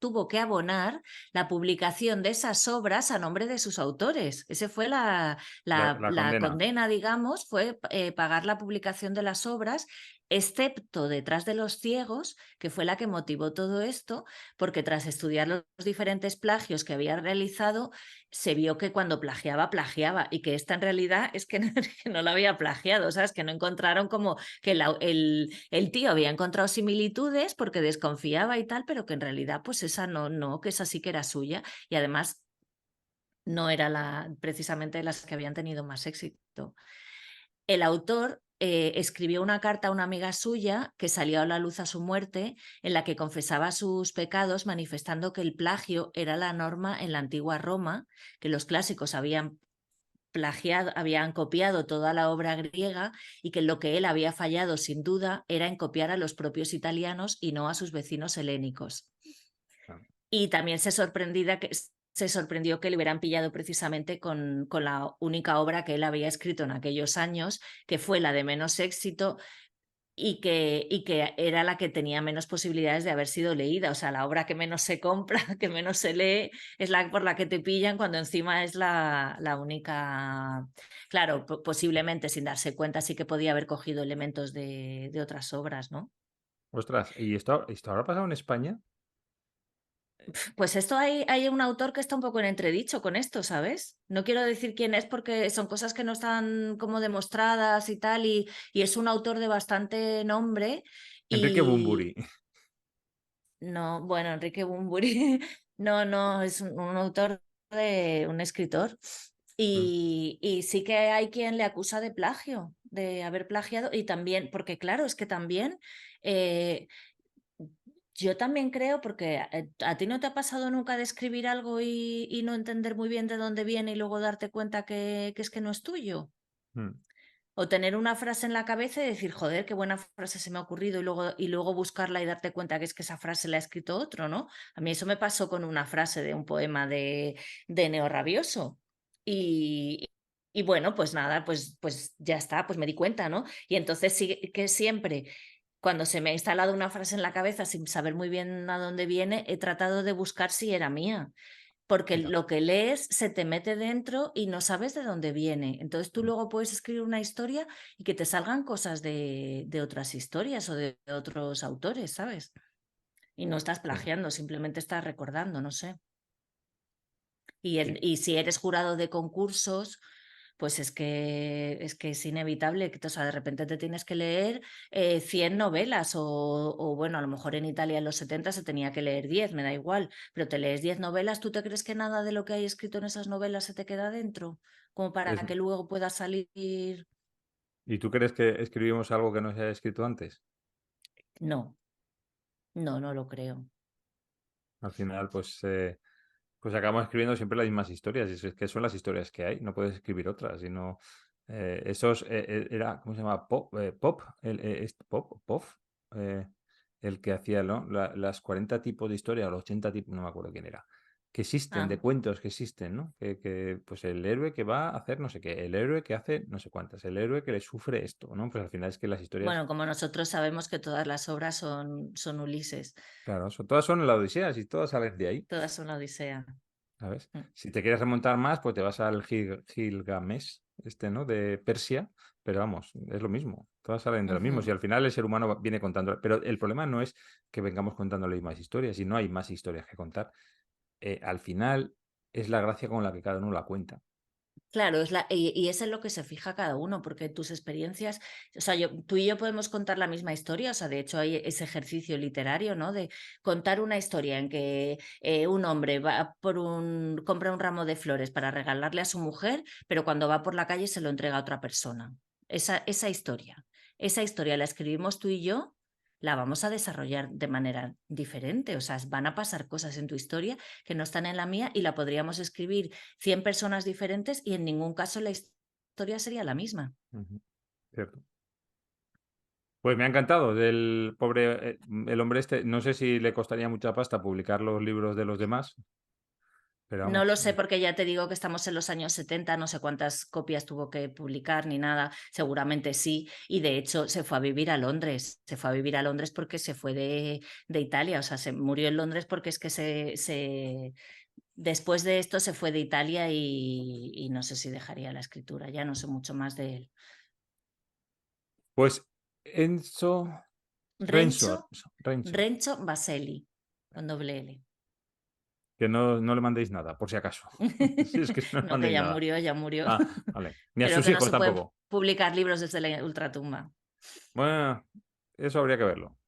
tuvo que abonar la publicación de esas obras a nombre de sus autores. Esa fue La la condena. condena, digamos, fue pagar la publicación de las obras, excepto Detrás de los ciegos, que fue la que motivó todo esto, porque tras estudiar los diferentes plagios que había realizado, se vio que cuando plagiaba, plagiaba y que esta en realidad es que no lo había plagiado, ¿sabes? Que no encontraron como que el tío había encontrado similitudes porque desconfiaba y tal, pero que en realidad pues esa no, que esa sí que era suya y además no era precisamente las que habían tenido más éxito. El autor escribió una carta a una amiga suya que salió a la luz a su muerte, en la que confesaba sus pecados, manifestando que el plagio era la norma en la antigua Roma, que los clásicos habían plagiado, habían copiado toda la obra griega y que lo que él había fallado sin duda era en copiar a los propios italianos y no a sus vecinos helénicos. Ah, Y también se sorprendió que le hubieran pillado precisamente con la única obra que él había escrito en aquellos años, que fue la de menos éxito y que era la que tenía menos posibilidades de haber sido leída. O sea, la obra que menos se compra, que menos se lee, es la por la que te pillan cuando encima es la única. Claro, posiblemente sin darse cuenta sí que podía haber cogido elementos de otras obras, ¿no? ostras, ¿y esto habrá pasado en España? Pues esto hay un autor que está un poco en entredicho con esto, ¿sabes? No quiero decir quién es porque son cosas que no están como demostradas y tal, y es un autor de bastante nombre Enrique y Bunbury. no, bueno, Enrique Bunbury, no, no, es un autor de un escritor Mm, y sí que hay quien le acusa de plagio, de haber plagiado y también, porque claro, es que también... eh, yo también creo, porque a ti no te ha pasado nunca de escribir algo y no entender muy bien de dónde viene y luego darte cuenta que es que no es tuyo. mm, O tener una frase en la cabeza y decir, joder, qué buena frase se me ha ocurrido y luego buscarla y darte cuenta que es que esa frase la ha escrito otro, ¿no? A mí eso me pasó con una frase de un poema de Neo Rabioso. Y, y bueno, pues nada, pues ya está, pues me di cuenta, ¿no? Y entonces sí que siempre cuando se me ha instalado una frase en la cabeza sin saber muy bien a dónde viene, he tratado de buscar si era mía, porque ya, lo que lees se te mete dentro y no sabes de dónde viene. Entonces tú mm, luego puedes escribir una historia y que te salgan cosas de otras historias o de otros autores, ¿sabes? Y no estás sí, plagiando, simplemente estás recordando, no sé. sí. Y si eres jurado de concursos, pues es que es inevitable que o sea, de repente te tienes que leer 100 novelas o, bueno, a lo mejor en Italia en los 70 se tenía que leer 10, me da igual, pero te lees 10 novelas, ¿tú te crees que nada de lo que hay escrito en esas novelas se te queda dentro? Como para Es- que luego pueda salir... ¿Y tú crees que escribimos algo que no se haya escrito antes? No, no, no lo creo. Al final, pues acabamos escribiendo siempre las mismas historias, y es que son las historias que hay, no puedes escribir otras, y no... era, ¿cómo se llama? Pop, Pop, eh, el que hacía, ¿no? Las 40 tipos de historia, o los 80 tipos, no me acuerdo quién era, que existen, de Ah, cuentos que existen, ¿no? Pues el héroe que va a hacer no sé qué, el héroe que hace no sé cuántas, el héroe que le sufre esto, ¿no? Pues al final es que las historias, bueno, como nosotros sabemos que todas las obras son Ulises, claro, todas son la Odisea, y todas salen de ahí. todas son la Odisea. ¿Sabes? Mm. Si te quieres remontar más, pues te vas al Gilgamesh, ¿no? De Persia, pero vamos, es lo mismo. Todas salen de lo mismo. Si Ujú. al final el ser humano viene contando. Pero el problema no es que vengamos contándole más historias, y no hay más historias que contar. Al final es la gracia con la que cada uno la cuenta. Claro, y es en lo que se fija cada uno, porque tus experiencias, o sea, tú y yo podemos contar la misma historia, o sea, de hecho hay ese ejercicio literario, ¿no? De contar una historia en que un hombre compra un ramo de flores para regalarle a su mujer, pero cuando va por la calle se lo entrega a otra persona. Esa historia la escribimos tú y yo, la vamos a desarrollar de manera diferente, o sea, van a pasar cosas en tu historia que no están en la mía y la podríamos escribir 100 personas diferentes y en ningún caso la historia sería la misma. Ujú, cierto. Pues me ha encantado del pobre, el hombre este. No sé si le costaría mucha pasta publicar los libros de los demás, pero No vamos. lo sé porque ya te digo que estamos en los años 70, no sé cuántas copias tuvo que publicar ni nada, seguramente sí, y de hecho se fue a vivir a Londres, se fue a vivir a Londres porque se fue de Italia, o sea, se murió en Londres porque es que después de esto se fue de Italia y no sé si dejaría la escritura, ya no sé mucho más de él. Pues Enzo Renzo, Renshaw, Renshaw. Renzo Baselli, con doble L. Que no le mandéis nada, por si acaso. Si es que no le No, que mandéis nada. ya murió. Ah, vale. Ni a Creo sus que no hijos se pueden tampoco. publicar libros desde la ultratumba. Bueno, eso habría que verlo.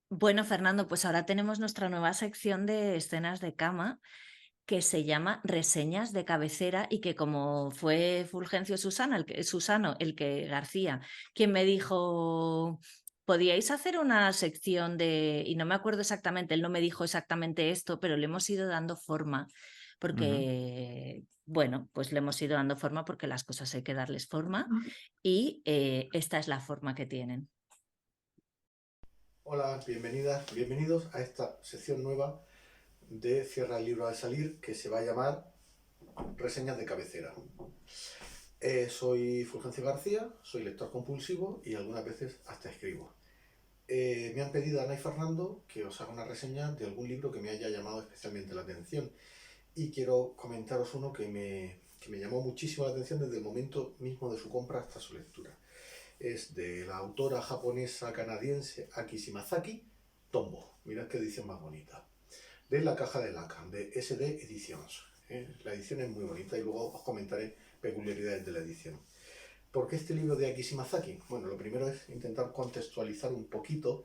Bueno, Fernando, pues ahora tenemos nuestra nueva sección de escenas de cama que se llama Reseñas de cabecera y que como fue Fulgencio Susano, el que García, quien me dijo podíais hacer una sección de, y no me acuerdo exactamente, él no me dijo exactamente esto, pero le hemos ido dando forma, porque, bueno, pues le hemos ido dando forma porque las cosas hay que darles forma y esta es la forma que tienen. Hola, bienvenidas, bienvenidos a esta sección nueva de Cierra el libro al salir, que se va a llamar Reseñas de cabecera. Soy Fulgencio García, soy lector compulsivo y algunas veces hasta escribo. Me han pedido Ana y Fernando que os haga una reseña de algún libro que me haya llamado especialmente la atención. Y quiero comentaros uno que me llamó muchísimo la atención desde el momento mismo de su compra hasta su lectura. Es de la autora japonesa canadiense Aki Shimazaki, Tombo. Mirad qué edición más bonita. De La Caja de Lacan, de SD Editions. La edición es muy bonita y luego os comentaré peculiaridades de la edición. ¿Por qué este libro de Aki Shimazaki? Bueno, lo primero es intentar contextualizar un poquito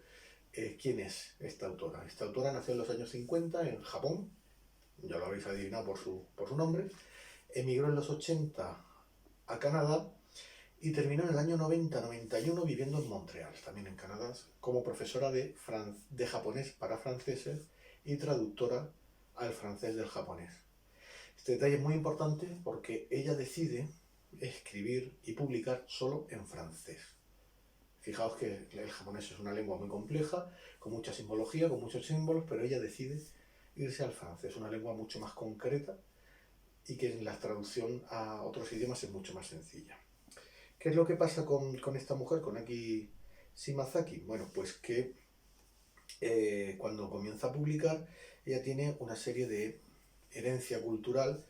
quién es esta autora. Esta autora nació en los años 50 en Japón, ya lo habéis adivinado por su nombre, emigró en los 80 a Canadá y terminó en el año 90-91 viviendo en Montreal, también en Canadá, como profesora de japonés para franceses y traductora al francés del japonés. Este detalle es muy importante porque ella decide escribir y publicar solo en francés. Fijaos que el japonés es una lengua muy compleja, con mucha simbología, con muchos símbolos, pero ella decide irse al francés, una lengua mucho más concreta y que en la traducción a otros idiomas es mucho más sencilla. ¿Qué es lo que pasa con esta mujer, con Aki Shimazaki? Bueno, pues que cuando comienza a publicar, ella tiene una serie de herencia cultural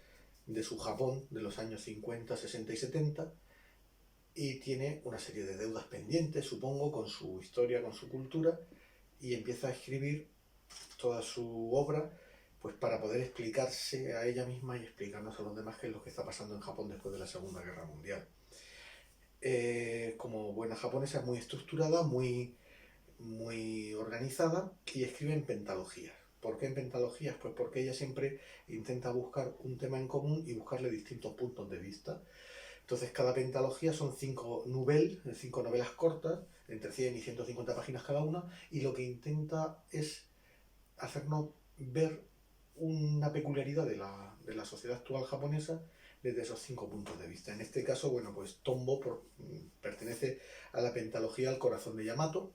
de su Japón de los años 50, 60 y 70 y tiene una serie de deudas pendientes, supongo, con su historia, con su cultura, y empieza a escribir toda su obra pues para poder explicarse a ella misma y explicarnos a los demás qué es lo que está pasando en Japón después de la Segunda Guerra Mundial. Como buena japonesa, es muy estructurada, muy organizada y escribe en pentalogías. ¿Por qué en pentalogías? Pues porque ella siempre intenta buscar un tema en común y buscarle distintos puntos de vista. Entonces cada pentalogía son 5 novelas cortas, entre 100 y 150 páginas cada una, y lo que intenta es hacernos ver una peculiaridad de la sociedad actual japonesa desde esos 5 puntos de vista. En este caso, bueno, pues Tombo pertenece a la pentalogía El corazón de Yamato.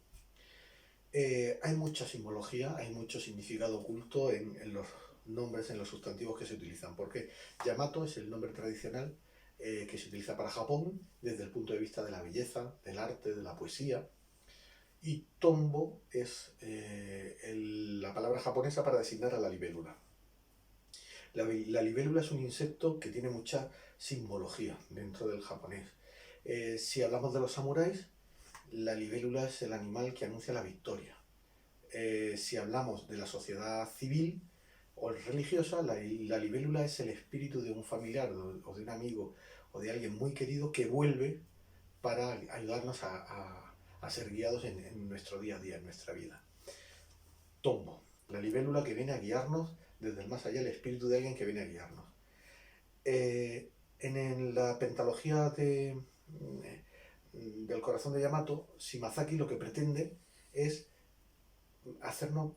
Hay mucha simbología, hay mucho significado oculto en los nombres, en los sustantivos que se utilizan, porque Yamato es el nombre tradicional que se utiliza para Japón desde el punto de vista de la belleza, del arte, de la poesía, y Tombo es la palabra japonesa para designar a la libélula. La libélula es un insecto que tiene mucha simbología dentro del japonés. Si hablamos de los samuráis, la libélula es el animal que anuncia la victoria. Si hablamos de la sociedad civil o religiosa, la libélula es el espíritu de un familiar o de un amigo o de alguien muy querido que vuelve para ayudarnos a ser guiados en nuestro día a día, en nuestra vida. Tombo, la libélula que viene a guiarnos desde el más allá, el espíritu de alguien que viene a guiarnos. En la pentalogía del corazón de Yamato, Shimazaki lo que pretende es hacernos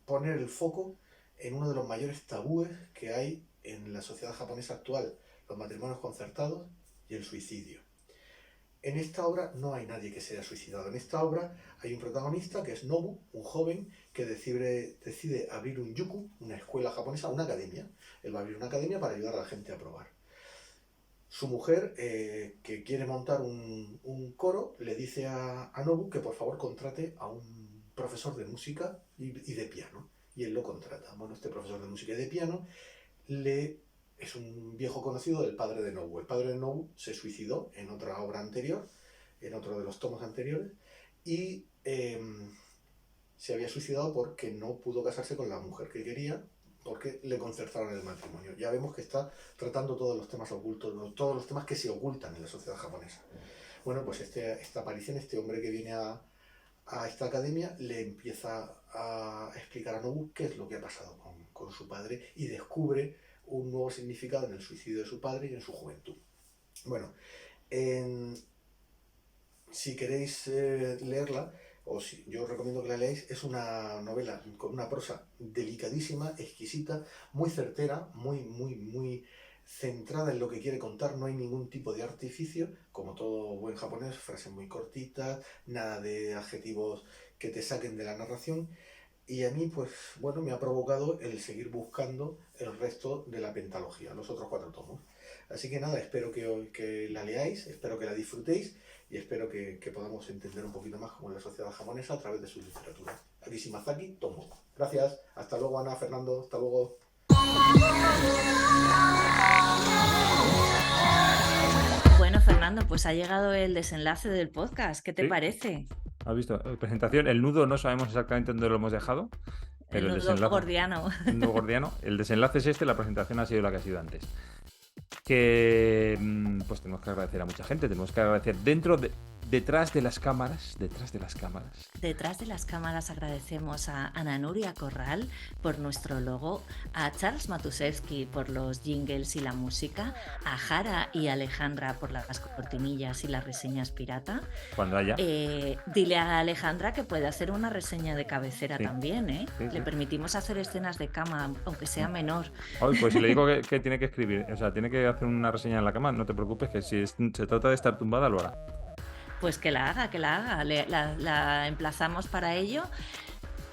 poner el foco en uno de los mayores tabúes que hay en la sociedad japonesa actual, los matrimonios concertados y el suicidio. En esta obra no hay nadie que se haya suicidado. En esta obra hay un protagonista que es Nobu, un joven que decide abrir un yuku, una escuela japonesa, una academia. Él va a abrir una academia para ayudar a la gente a probar. Su mujer, que quiere montar un coro, le dice a Nobu que por favor contrate a un profesor de música y de piano. Y él lo contrata. Bueno, este profesor de música y de piano es un viejo conocido del padre de Nobu. El padre de Nobu se suicidó en otra obra anterior, en otro de los tomos anteriores, y se había suicidado porque no pudo casarse con la mujer que quería, porque le concertaron el matrimonio. Ya vemos que está tratando todos los temas ocultos, todos los temas que se ocultan en la sociedad japonesa. Bueno, pues esta aparición, este hombre que viene a esta academia, le empieza a explicar a Nobu qué es lo que ha pasado con su padre y descubre un nuevo significado en el suicidio de su padre y en su juventud. Bueno, si queréis leerla, yo os recomiendo que la leáis. Es una novela con una prosa delicadísima, exquisita, muy certera, muy centrada en lo que quiere contar. No hay ningún tipo de artificio, como todo buen japonés, frases muy cortitas, nada de adjetivos que te saquen de la narración. Y a mí, pues, bueno, me ha provocado el seguir buscando el resto de la pentalogía, los otros 4 tomos. Así que nada, espero que la leáis, espero que la disfrutéis y espero que podamos entender un poquito más cómo es la sociedad japonesa a través de su literatura. Ari Shimazaki, Tomo. Gracias. Hasta luego, Ana, Fernando. Hasta luego. Bueno, Fernando, pues ha llegado el desenlace del podcast. ¿Qué te Sí. parece? ¿Has visto? Presentación. El nudo no sabemos exactamente dónde lo hemos dejado. Pero El nudo desenlace, gordiano. el nudo gordiano. El desenlace es este, la presentación ha sido la que ha sido antes. Que pues tenemos que agradecer a mucha gente, tenemos que agradecer detrás de las cámaras. Detrás de las cámaras agradecemos a Ana Nuria Corral por nuestro logo, a Charles Matusewski por los jingles y la música, a Jara y Alejandra por las cortinillas y las reseñas pirata. Cuando haya. Dile a Alejandra que puede hacer una reseña de cabecera también, ¿eh? Sí. Le permitimos hacer escenas de cama, aunque sea menor. Hoy, pues si le digo que tiene que escribir, o sea, tiene que hacer una reseña en la cama, no te preocupes, que si se trata de estar tumbada, lo hará. Pues que la haga. La emplazamos para ello.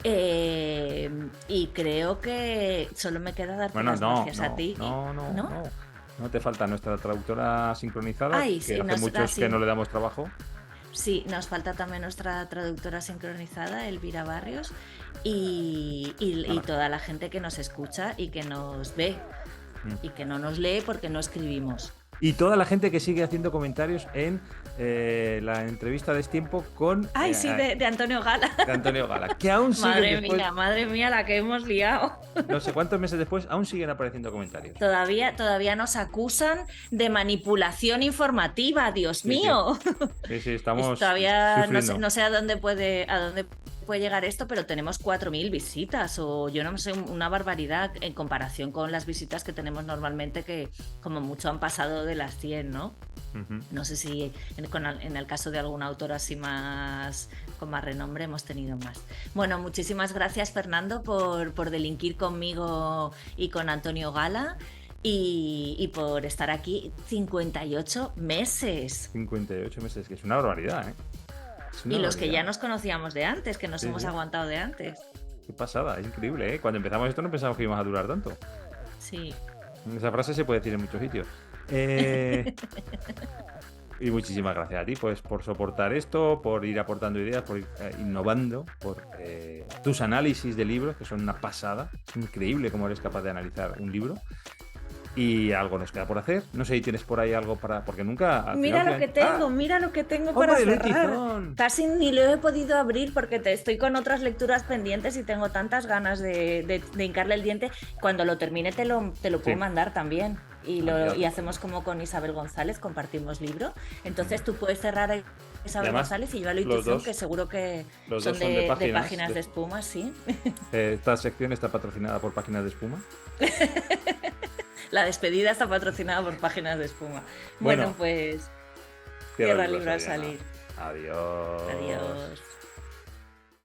Y creo que solo me queda darte las gracias a ti. No te falta nuestra traductora sincronizada, Ay, que sí, hace muchos que no le damos trabajo. Sí, nos falta también nuestra traductora sincronizada, Elvira Barrios, y toda la gente que nos escucha y que nos ve y que no nos lee porque no escribimos. Y toda la gente que sigue haciendo comentarios en la entrevista de Destiempo con... ¡Ay, sí, de Antonio Gala! De Antonio Gala, que aún siguen Madre mía, la que hemos liado. No sé cuántos meses después, aún siguen apareciendo comentarios. Todavía nos acusan de manipulación informativa, Dios mío. Sí, estamos todavía sufriendo. No sé a dónde puede llegar esto, pero tenemos 4.000 visitas o yo no sé, una barbaridad en comparación con las visitas que tenemos normalmente, que como mucho han pasado de las 100, ¿no? Uh-huh. No sé si en el caso de algún autor así con más renombre hemos tenido más. Bueno, muchísimas gracias, Fernando, por delinquir conmigo y con Antonio Gala. Y por estar aquí 58 meses. 58 meses, que es una barbaridad, ¿eh? Y los que ya nos conocíamos de antes, que nos hemos aguantado de antes. Qué pasada, es increíble, ¿eh? Cuando empezamos esto no pensábamos que íbamos a durar tanto. Sí. Esa frase se puede decir en muchos sitios. Y muchísimas gracias a ti, pues, por soportar esto, por ir aportando ideas, por ir innovando, por tus análisis de libros, que son una pasada. Es increíble cómo eres capaz de analizar un libro. Y algo nos queda por hacer. No sé si tienes por ahí algo para... Porque nunca... Mira lo que tengo para cerrar. Casi ni lo he podido abrir porque estoy con otras lecturas pendientes y tengo tantas ganas de hincarle el diente. Cuando lo termine te lo puedo mandar también. Y hacemos como con Isabel González, compartimos libro. Entonces tú puedes cerrar a Isabel González y yo a lo Ituzun, que seguro que son de páginas de espuma, sí. Esta sección está patrocinada por Páginas de Espuma. La despedida está patrocinada por Páginas de Espuma. Bueno, pues cierra el libro al salir. Adiós. Adiós.